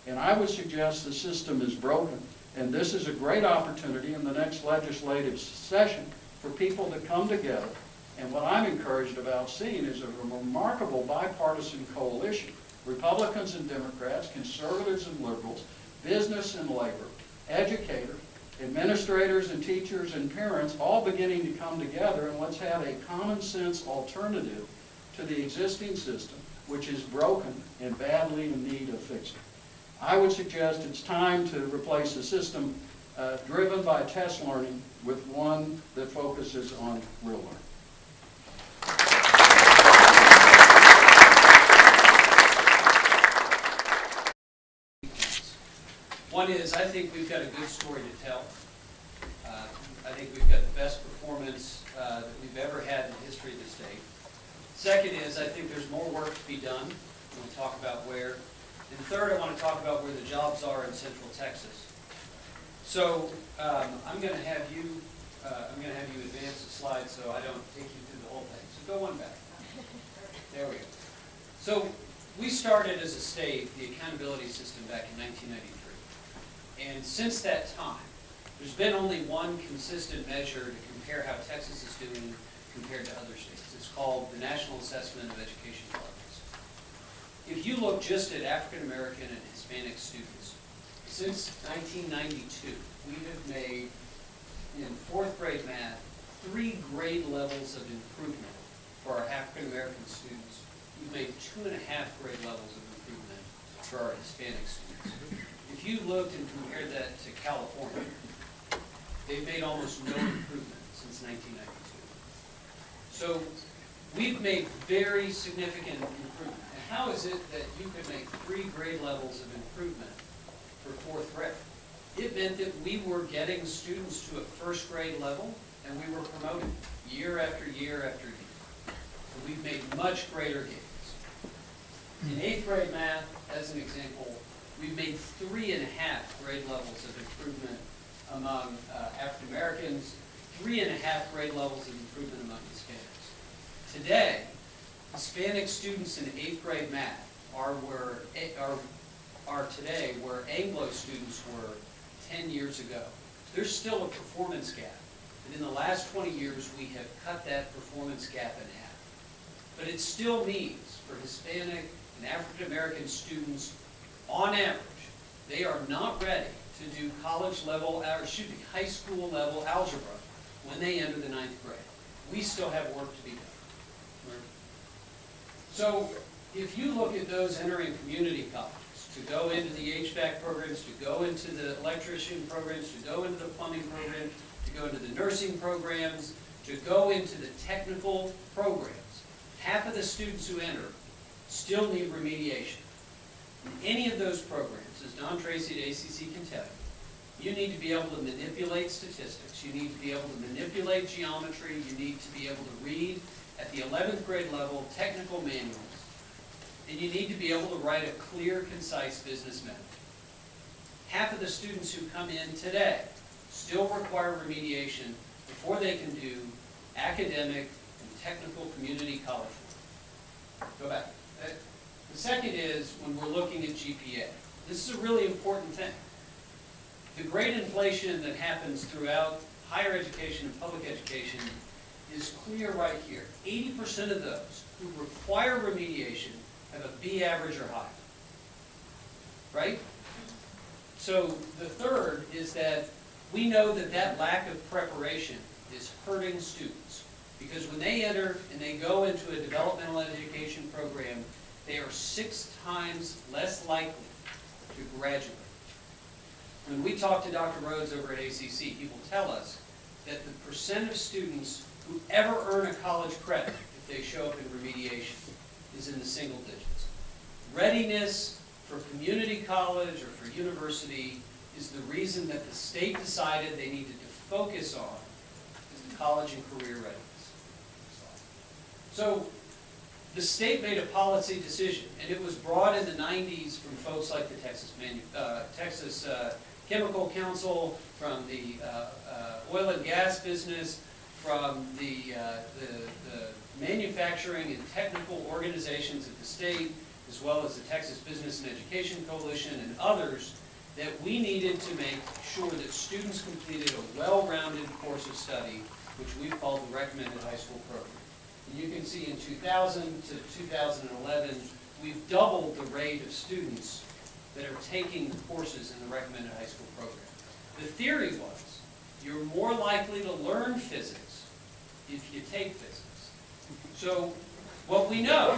And I would suggest the system is broken. And this is a great opportunity in the next legislative session for people to come together. And what I'm encouraged about seeing is a remarkable bipartisan coalition. Republicans and Democrats, conservatives and liberals, business and labor, educators, administrators and teachers and parents all beginning to come together, and let's have a common sense alternative to the existing system, which is broken and badly in need of fixing. I would suggest it's time to replace a system driven by test learning with one that focuses on real learning. One is, I think we've got a good story to tell. I think we've got the best performance that we've ever had in the history of the state. Second is, I think there's more work to be done. We'll talk about where. And third, I want to talk about where the jobs are in Central Texas. So I'm going to have you advance the slide so I don't take you through the whole thing. So go one back. There we go. So we started as a state the accountability system back in 1993. And since that time, there's been only one consistent measure to compare how Texas is doing compared to other states. It's called the National Assessment of Education Progress. If you look just at African American and Hispanic students, since 1992, we have made, in 4th grade math, 3 grade levels of improvement for our African American students. We've made 2.5 grade levels of improvement for our Hispanic students. If you looked and compared that to California, they've made almost no improvement since 1992. So we've made very significant improvement. And how is it that you could make 3 grade levels of improvement for 4th grade? It meant that we were getting students to a 1st grade level, and we were promoting year after year after year. And we've made much greater gains. In 8th grade math, as an example, we've made 3.5 grade levels of improvement among African Americans, 3.5 grade levels of improvement among Hispanics. Today, Hispanic students in 8th grade math are today where Anglo students were 10 years ago. There's still a performance gap, and in the last 20 years, we have cut that performance gap in half. But it still means for Hispanic and African American students, on average, they are not ready to do high school level algebra when they enter the 9th grade. We still have work to be done. So if you look at those entering community colleges, to go into the HVAC programs, to go into the electrician programs, to go into the plumbing program, to go into the nursing programs, to go into the technical programs, half of the students who enter still need remediation. In any of those programs, as Don Tracy at ACC can tell you, You need to be able to manipulate statistics. You need to be able to manipulate geometry. You need to be able to read at the 11th grade level technical manuals. And you need to be able to write a clear, concise business memo. Half of the students who come in today still require remediation before they can do academic and technical community college work. Go back. The second is when we're looking at GPA. This is a really important thing. The great inflation that happens throughout higher education and public education is clear right here. 80% of those who require remediation have a B average or higher. Right? So the third is that we know that that lack of preparation is hurting students. Because when they enter and they go into a developmental education program, they are 6 times less likely to graduate. When we talk to Dr. Rhodes over at ACC, he will tell us that the percent of students who ever earn a college credit if they show up in remediation is in the single digits. Readiness for community college or for university is the reason that the state decided they needed to focus on college and career readiness. So the state made a policy decision, and it was brought in the 90s from folks like the Texas Chemical Council, from the oil and gas business, from the manufacturing and technical organizations at the state, as well as the Texas Business and Education Coalition and others, that we needed to make sure that students completed a well-rounded course of study, which we've called the Recommended High School Program. And you can see in 2000 to 2011, we've doubled the rate of students that are taking courses in the Recommended High School Program. The theory was, you're more likely to learn physics if you take physics. So what we know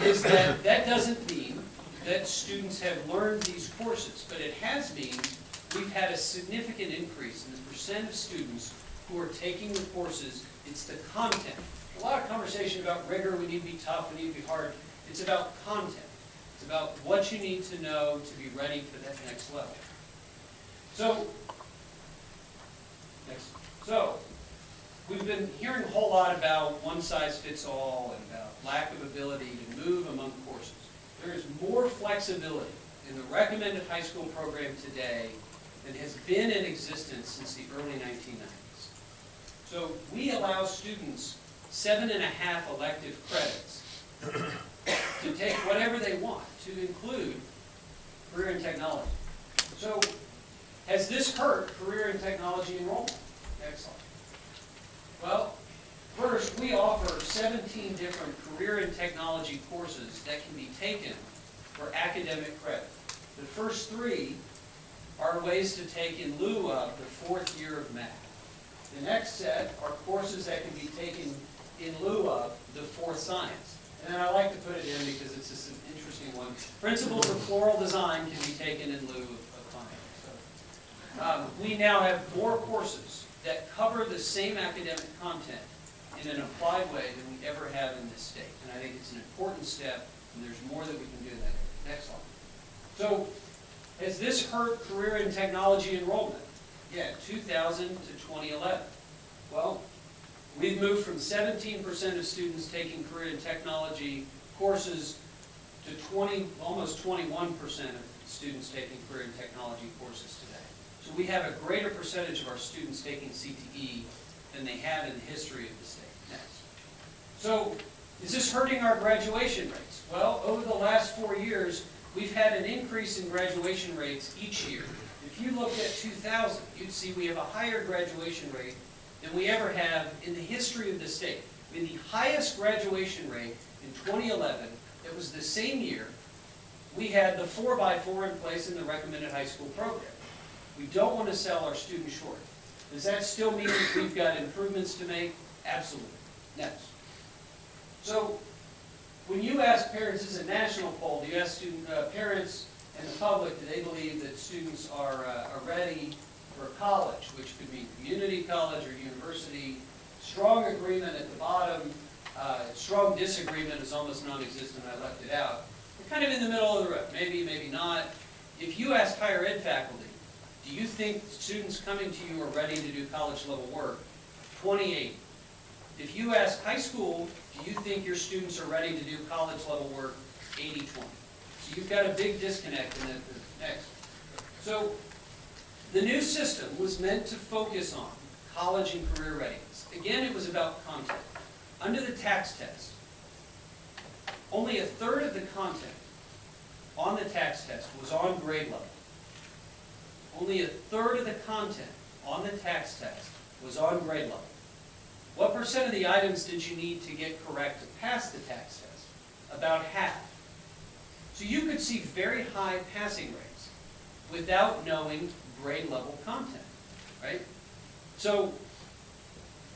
is that that doesn't mean that students have learned these courses, but it has meant we've had a significant increase in the percent of students who are taking the courses. It's the content. A lot of conversation about rigor, we need to be tough, we need to be hard. It's about content. It's about what you need to know to be ready for that next level. So we've been hearing a whole lot about one size fits all and about lack of ability to move among courses. There is more flexibility in the Recommended High School Program today than has been in existence since the early 1990s. So we allow students 7.5 elective credits to take whatever they want, to include career and technology. So has this hurt career and technology enrollment? Excellent. Well, first, we offer 17 different career and technology courses that can be taken for academic credit. The first 3 are ways to take in lieu of the 4th year of math. The next set are courses that can be taken in lieu of the 4th science. And then I like to put it in because it's just an interesting one. Principles of floral design can be taken in lieu of finance. So, we now have more courses that cover the same academic content in an applied way than we ever have in this state. And I think it's an important step, and there's more that we can do in that area. Next slide. So, has this hurt career and technology enrollment? Yeah, 2000 to 2011. Well, we've moved from 17% of students taking career and technology courses to almost 21% of students taking career and technology courses today. So we have a greater percentage of our students taking CTE than they have in the history of the state. Next. So is this hurting our graduation rates? Well, over the last 4 years, we've had an increase in graduation rates each year. If you looked at 2000, you'd see we have a higher graduation rate than we ever have in the history of the state. I mean, the highest graduation rate in 2011, it was the same year, we had the 4x4 in place in the Recommended High School Program. We don't want to sell our students short. Does that still mean that we've got improvements to make? Absolutely. Next. So, when you ask parents, this is a national poll, do you ask parents and the public, do they believe that students are ready for college, which could mean community college or university? Strong agreement at the bottom, strong disagreement is almost non-existent, I left it out. We're kind of in the middle of the road, maybe, maybe not. If you ask higher ed faculty, Do you think students coming to you are ready to do college level work? 28. If you ask high school, do you think your students are ready to do college level work? 80-20. So you've got a big disconnect in that. Next. So the new system was meant to focus on college and career readiness. Again, it was about content. Under the tax test, only a third of the content on the tax test was on grade level. Only a third of the content on the tax test was on grade level. What percent of the items did you need to get correct to pass the tax test? About half. So you could see very high passing rates without knowing grade level content, right? So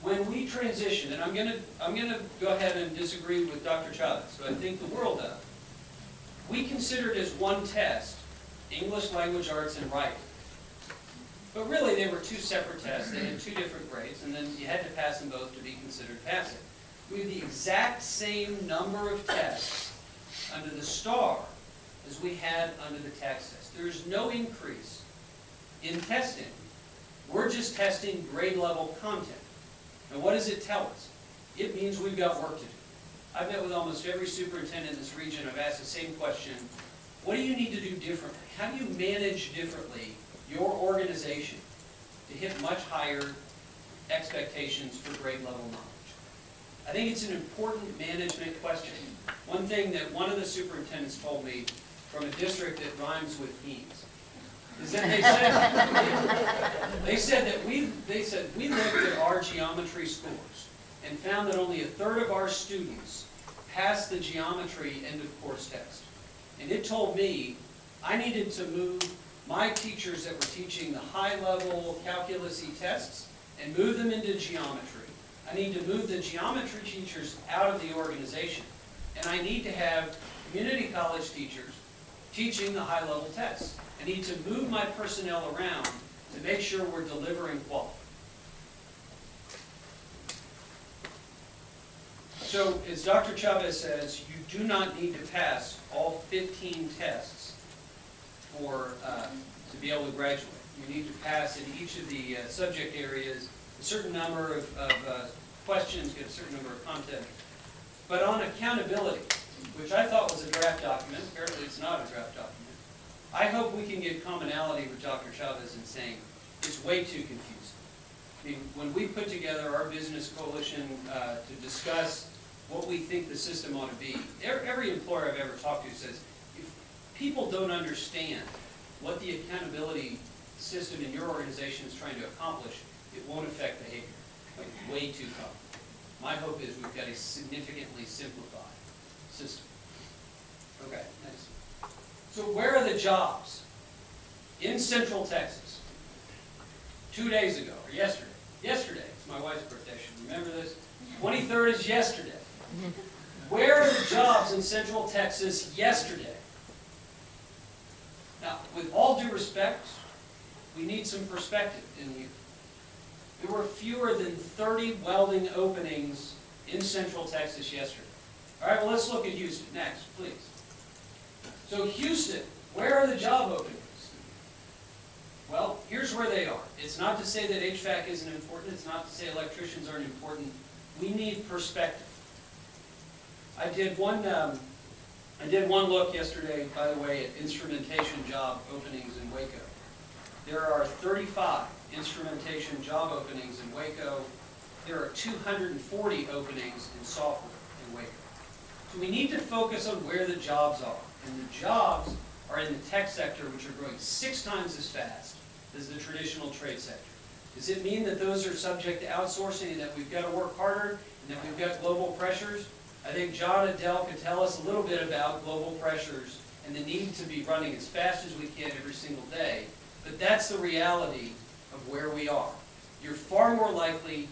when we transition, and I'm gonna go ahead and disagree with Dr. Chavez, who I think the world of, we considered as one test English, language arts, and writing. But really, they were two separate tests. They had two different grades, and then you had to pass them both to be considered passing. We have the exact same number of tests under the STAR as we had under the tax test. There's no increase in testing. We're just testing grade level content. And what does it tell us? It means we've got work to do. I've met with almost every superintendent in this region. I've asked the same question. What do you need to do differently? How do you manage differently your organization to hit much higher expectations for grade level knowledge? I think it's an important management question. One thing that one of the superintendents told me from a district that rhymes with Eames is that they said that we looked at our geometry scores and found that only a third of our students passed the geometry end of course test. And it told me I needed to move my teachers that were teaching the high-level calculus-y tests and move them into geometry. I need to move the geometry teachers out of the organization. And I need to have community college teachers teaching the high-level tests. I need to move my personnel around to make sure we're delivering quality. So, as Dr. Chavez says, you do not need to pass all 15 tests to be able to graduate. You need to pass in each of the subject areas a certain number of questions, get a certain number of content. But on accountability, which I thought was a draft document, apparently it's not a draft document, I hope we can get commonality with Dr. Chavez in saying it's way too confusing. I mean, when we put together our business coalition to discuss what we think the system ought to be, every employer I've ever talked to says, if people don't understand what the accountability system in your organization is trying to accomplish, it won't affect behavior. Like, way too complicated. My hope is we've got a significantly simplified system. Okay, next. So where are the jobs? In Central Texas. 2 days ago, or yesterday. Yesterday, it's my wife's birthday, I should remember this. 23rd is yesterday. Where are the jobs in Central Texas yesterday? Now, with all due respect, we need some perspective in here. There were fewer than 30 welding openings in Central Texas yesterday. All right, well, let's look at Houston next, please. So Houston, where are the job openings? Well, here's where they are. It's not to say that HVAC isn't important. It's not to say electricians aren't important. We need perspective. I did one look yesterday, by the way, at instrumentation job openings in Waco. There are 35 instrumentation job openings in Waco. There are 240 openings in software in Waco. So we need to focus on where the jobs are. And the jobs are in the tech sector, which are growing 6 times as fast as the traditional trade sector. Does it mean that those are subject to outsourcing and that we've got to work harder and that we've got global pressures? I think John and Dell can tell us a little bit about global pressures and the need to be running as fast as we can every single day. But that's the reality of where we are. You're far more likely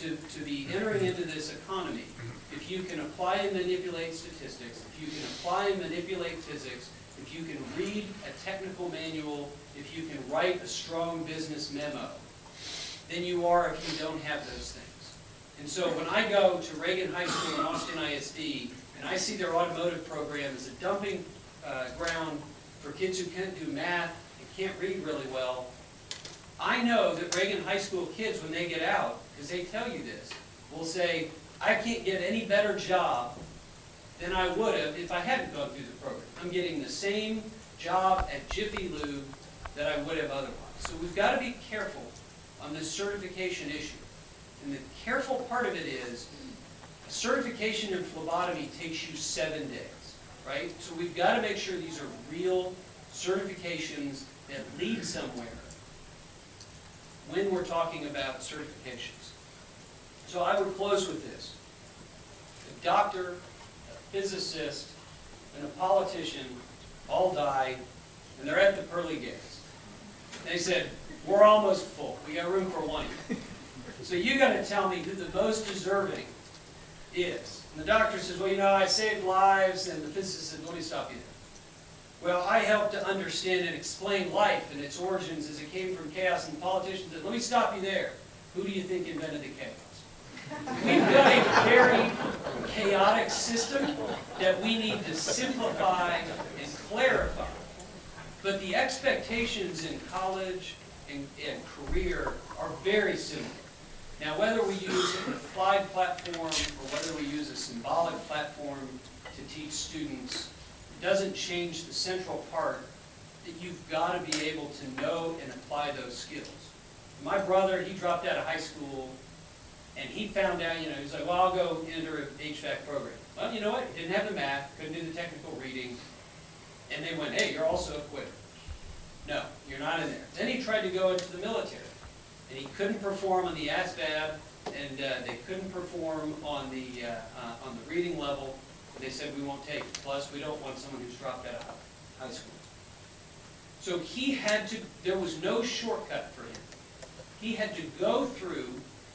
to be entering into this economy if you can apply and manipulate statistics, if you can apply and manipulate physics, if you can read a technical manual, if you can write a strong business memo, than you are if you don't have those things. And so when I go to Reagan High School and Austin ISD, and I see their automotive program as a dumping ground for kids who can't do math and can't read really well, I know that Reagan High School kids, when they get out, because they tell you this, will say, I can't get any better job than I would have if I hadn't gone through the program. I'm getting the same job at Jiffy Lube that I would have otherwise. So we've got to be careful on this certification issue. And the careful part of it is, a certification in phlebotomy takes you 7 days, right? So we've got to make sure these are real certifications that lead somewhere when we're talking about certifications. So I would close with this. A doctor, a physicist, and a politician all died, and they're at the pearly gates. They said, we're almost full. We got room for one. So you got to tell me who the most deserving is. And the doctor says, well, you know, I saved lives, and the physicist said, let me stop you there. Well, I helped to understand and explain life and its origins as it came from chaos, and the politician said, let me stop you there. Who do you think invented the chaos? We've got a very chaotic system that we need to simplify and clarify. But the expectations in college and career are very similar. Now, whether we use an applied platform or whether we use a symbolic platform to teach students, it doesn't change the central part that you've got to be able to know and apply those skills. My brother, he dropped out of high school, and he found out, you know, he's like, well, I'll go enter an HVAC program. Well, you know what? He didn't have the math, couldn't do the technical reading, and they went, hey, you're also a quitter. No, you're not in there. Then he tried to go into the military, and he couldn't perform on the ASVAB, and they couldn't perform on the reading level. They said, we won't take it. Plus, we don't want someone who's dropped out of high school. So he had to, there was no shortcut for him. He had to go through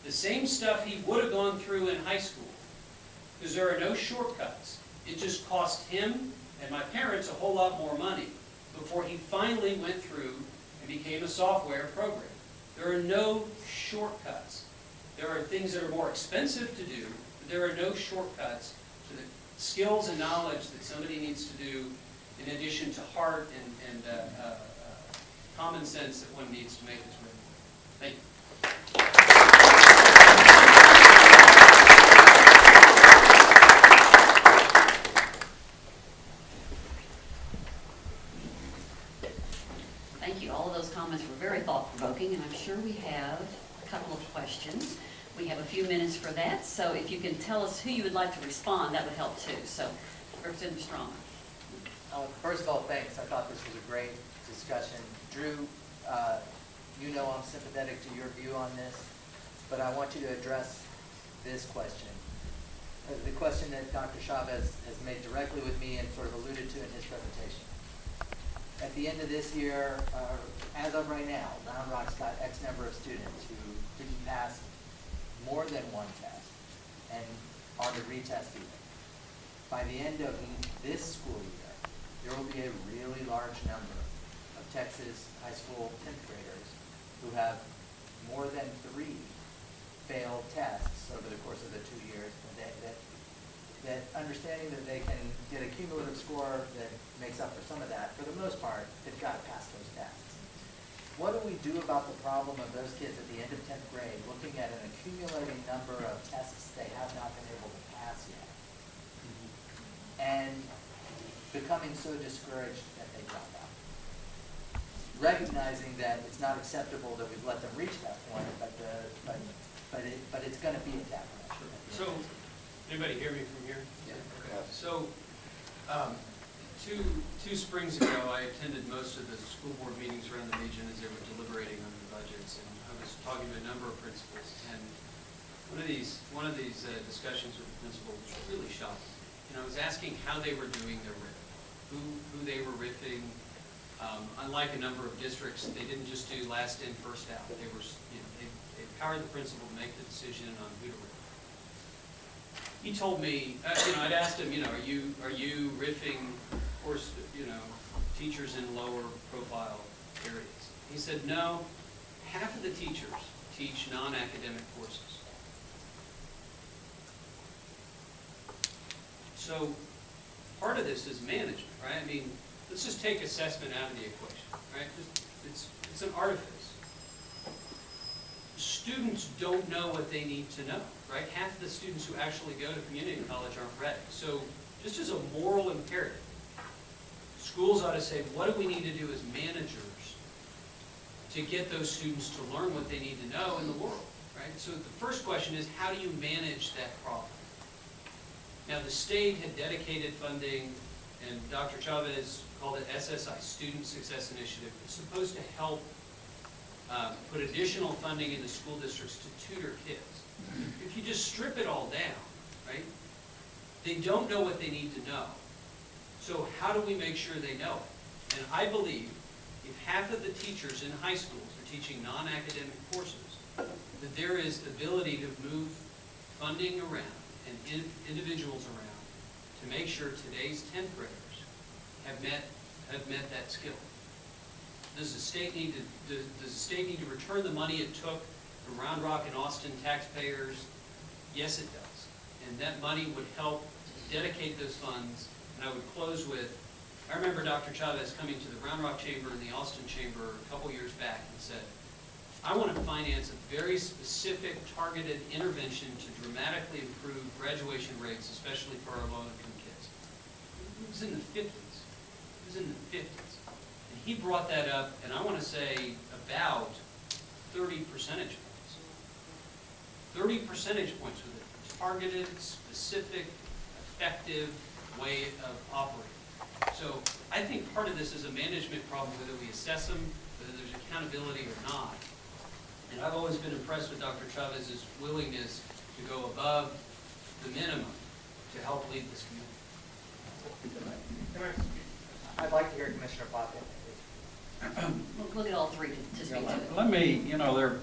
the same stuff he would have gone through in high school, because there are no shortcuts. It just cost him and my parents a whole lot more money before he finally went through and became a software programmer. There are no shortcuts. There are things that are more expensive to do, but there are no shortcuts to the skills and knowledge that somebody needs to do in addition to heart and common sense that one needs to make this work. Thank you. Thank you. All of those comments were very thought-provoking, and I'm sure we have a couple of questions. We have a few minutes for that, so if you can tell us who you would like to respond, that would help too. So, Representative Strong. First of all, thanks. I thought this was a great discussion. Drew, you know I'm sympathetic to your view on this, but I want you to address this question. The question that Dr. Chavez has made directly with me and sort of alluded to in his presentation. At the end of this year, as of right now, Round Rock's got X number of students who didn't pass more than one test and on the retest even. By the end of this school year, there will be a really large number of Texas high school 10th graders who have more than 3 failed tests over the course of the 2 years. That understanding that they can get a cumulative score that makes up for some of that, for the most part, they've got to pass those tests. What do we do about the problem of those kids at the end of 10th grade looking at an accumulating number of tests they have not been able to pass yet, and becoming so discouraged that they drop out? Recognizing that it's not acceptable that we've let them reach that point, but it's going to be at that point. So, anybody hear me from here? Yeah. Okay. So, two springs ago, I attended most of the school board meetings around the region as they were deliberating on the budgets, and I was talking to a number of principals. And one of these discussions with the principal was really shocking. And I was asking how they were doing their riff, who they were riffing. Unlike a number of districts, they didn't just do last in, first out. They were, they empowered the principal to make the decision on who to riff. He told me, I'd asked him, are you riffing, of course, teachers in lower profile areas? He said, no, half of the teachers teach non-academic courses. So part of this is management, right? I mean, let's just take assessment out of the equation, right? It's an artifice. students don't know what they need to know, right? Half the students who actually go to community college aren't ready. So just as a moral imperative, schools ought to say, what do we need to do as managers to get those students to learn what they need to know in the world, right? So the first question is, how do you manage that problem? Now, the state had dedicated funding, and Dr. Chavez called it SSI, Student Success Initiative. It's supposed to help put additional funding in the school districts to tutor kids. If you just strip it all down, right, they don't know what they need to know. So how do we make sure they know it? And I believe if half of the teachers in high schools are teaching non-academic courses, that there is the ability to move funding around and individuals around to make sure today's 10th graders have met that skill. Does the state need to return the money it took from Round Rock and Austin taxpayers? Yes, it does. And that money would help dedicate those funds. And I would close with, I remember Dr. Chavez coming to the Round Rock Chamber and the Austin Chamber a couple years back and said, I want to finance a very specific targeted intervention to dramatically improve graduation rates, especially for our low-income kids. It was in the 50s. It was in the 50s. And he brought that up, and I want to say about 30 percentage points. 30 percentage points with a targeted, specific, effective way of operating. So I think part of this is a management problem, whether we assess them, whether there's accountability or not. And I've always been impressed with Dr. Chavez's willingness to go above the minimum to help lead this community. I'd like to hear Commissioner Pauken. Look at all three to speak to it. Let me,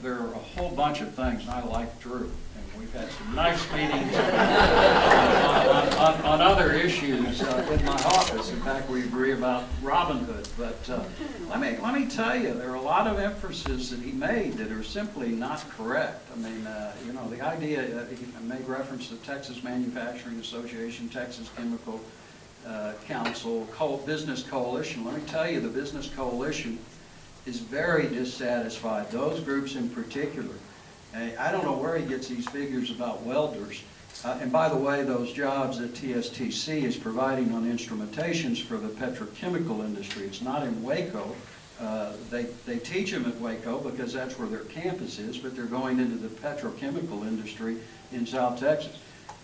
there are a whole bunch of things, and I like Drew, and we've had some nice meetings on other issues in my office. In fact, we agree about Robin Hood. But let me tell you, there are a lot of emphases that he made that are simply not correct. I mean, the idea, he made reference to Texas Manufacturing Association, Texas Chemical Council, Business Coalition. Let me tell you, the Business Coalition is very dissatisfied. Those groups in particular. I don't know where he gets these figures about welders. And by the way, those jobs that TSTC is providing on instrumentations for the petrochemical industry, it's not in Waco. They teach them at Waco because that's where their campus is, but they're going into the petrochemical industry in South Texas.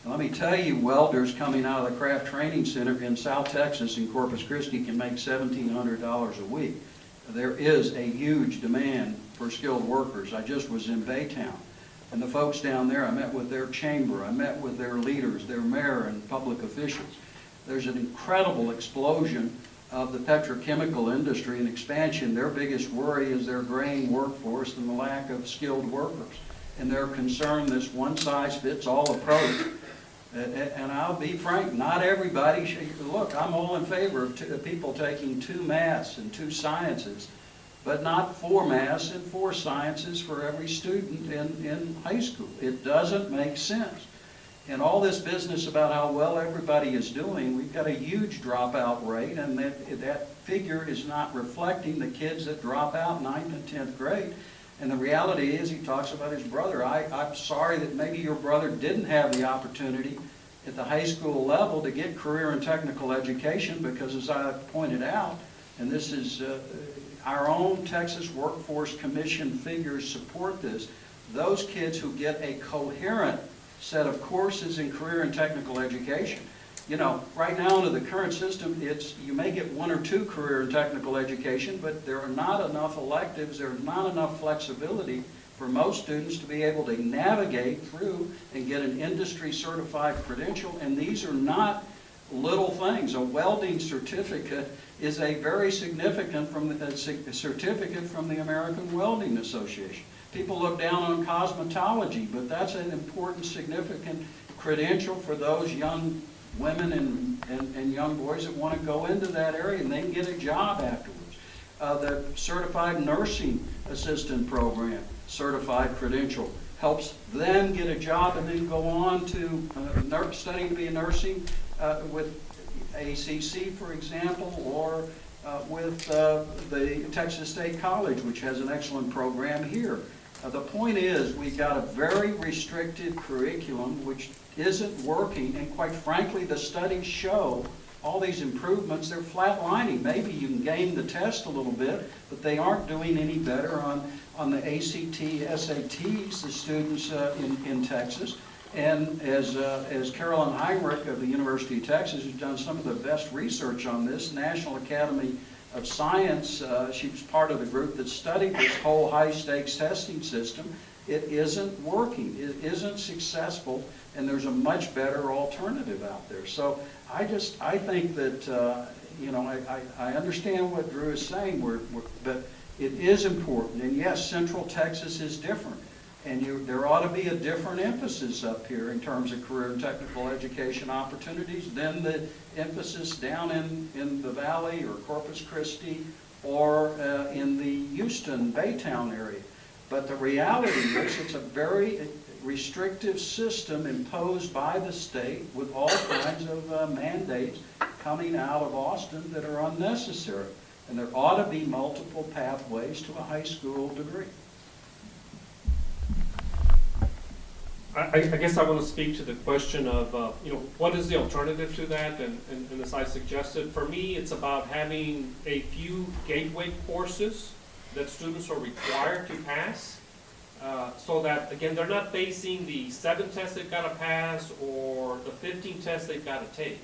Let me tell you, welders coming out of the Craft Training Center in South Texas in Corpus Christi can make $1,700 a week. There is a huge demand for skilled workers. I just was in Baytown, and the folks down there, I met with their chamber, I met with their leaders, their mayor and public officials. There's an incredible explosion of the petrochemical industry and expansion. Their biggest worry is their graying workforce and the lack of skilled workers. And they're concerned this one-size-fits-all approach. And I'll be frank, not everybody, look, I'm all in favor of people taking 2 maths and 2 sciences, but not 4 maths and 4 sciences for every student in high school. It doesn't make sense. And all this business about how well everybody is doing, we've got a huge dropout rate, and that figure is not reflecting the kids that drop out 9th and 10th grade. And the reality is, he talks about his brother. I'm sorry that maybe your brother didn't have the opportunity at the high school level to get career and technical education because, as I pointed out, and this is our own Texas Workforce Commission figures support this, those kids who get a coherent set of courses in career and technical education. Right now under the current system, you may get 1 or 2 career and technical education, but there are not enough electives, there's not enough flexibility for most students to be able to navigate through and get an industry certified credential, and these are not little things. A welding certificate is a very significant certificate from the American Welding Association. People look down on cosmetology, but that's an important, significant credential for those young women and young boys that want to go into that area, and they can get a job afterwards. The Certified Nursing Assistant Program, certified credential, helps them get a job and then go on to studying to be a nursing with ACC, for example, or with the Texas State College, which has an excellent program here. The point is, we've got a very restricted curriculum which isn't working, and quite frankly, the studies show all these improvements, they're flatlining. Maybe you can game the test a little bit, but they aren't doing any better on the ACT, SATs, the students in Texas. And as Carolyn Heinrich of the University of Texas, who's done some of the best research on this, National Academy of Science, she was part of the group that studied this whole high-stakes testing system. It isn't working. It isn't successful, and there's a much better alternative out there. So I think that, you know, I understand what Drew is saying, but it is important. And yes, Central Texas is different. And there ought to be a different emphasis up here in terms of career and technical education opportunities than the emphasis down in the Valley or Corpus Christi or in the Houston, Baytown area. But the reality is it's a very restrictive system imposed by the state with all kinds of mandates coming out of Austin that are unnecessary. And there ought to be multiple pathways to a high school degree. I guess I want to speak to the question of, you know, what is the alternative to that? And as I suggested, for me, it's about having a few gateway courses that students are required to pass, so that, again, they're not facing the 7 tests they've got to pass or the 15 tests they've got to take.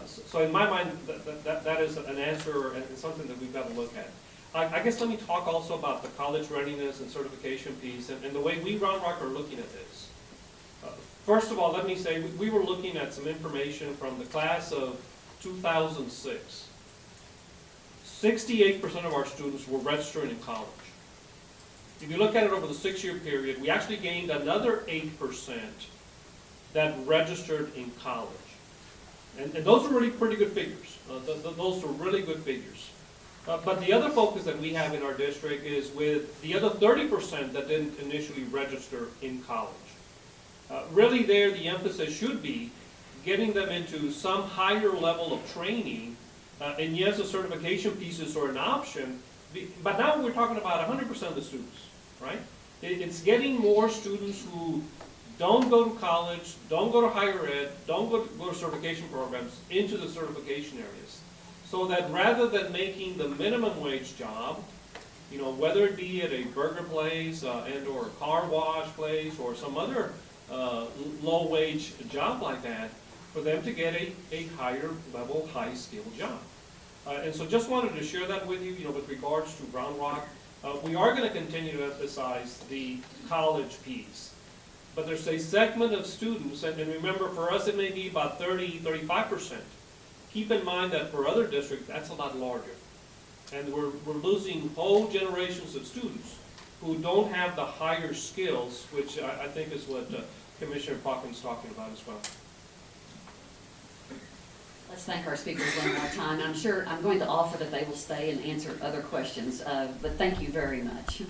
So in my mind, that is an answer and something that we've got to look at. I guess let me talk also about the college readiness and certification piece and the way we, Round Rock, are looking at this. First of all, let me say, we were looking at some information from the class of 2006. 68% of our students were registering in college. If you look at it over the 6-year period, we actually gained another 8% that registered in college. And those are really pretty good figures. Those are really good figures. But the other focus that we have in our district is with the other 30% that didn't initially register in college. Really there, the emphasis should be getting them into some higher level of training. And yes, the certification pieces are an option, but now we're talking about 100% of the students, right? It's getting more students who don't go to college, don't go to higher ed, don't go to certification programs into the certification areas. So that rather than making the minimum wage job, you know, whether it be at a burger place and or a car wash place or some other low wage job like that, for them to get a higher level, high skilled job. And so just wanted to share that with you, you know, with regards to Round Rock. We are going to continue to emphasize the college piece. But there's a segment of students, and remember, for us it may be about 30–35%. Keep in mind that for other districts, that's a lot larger. And we're losing whole generations of students who don't have the higher skills, which I think is what Commissioner Pauken's talking about as well. Let's thank our speakers one more time. I'm sure I'm going to offer that they will stay and answer other questions, but thank you very much.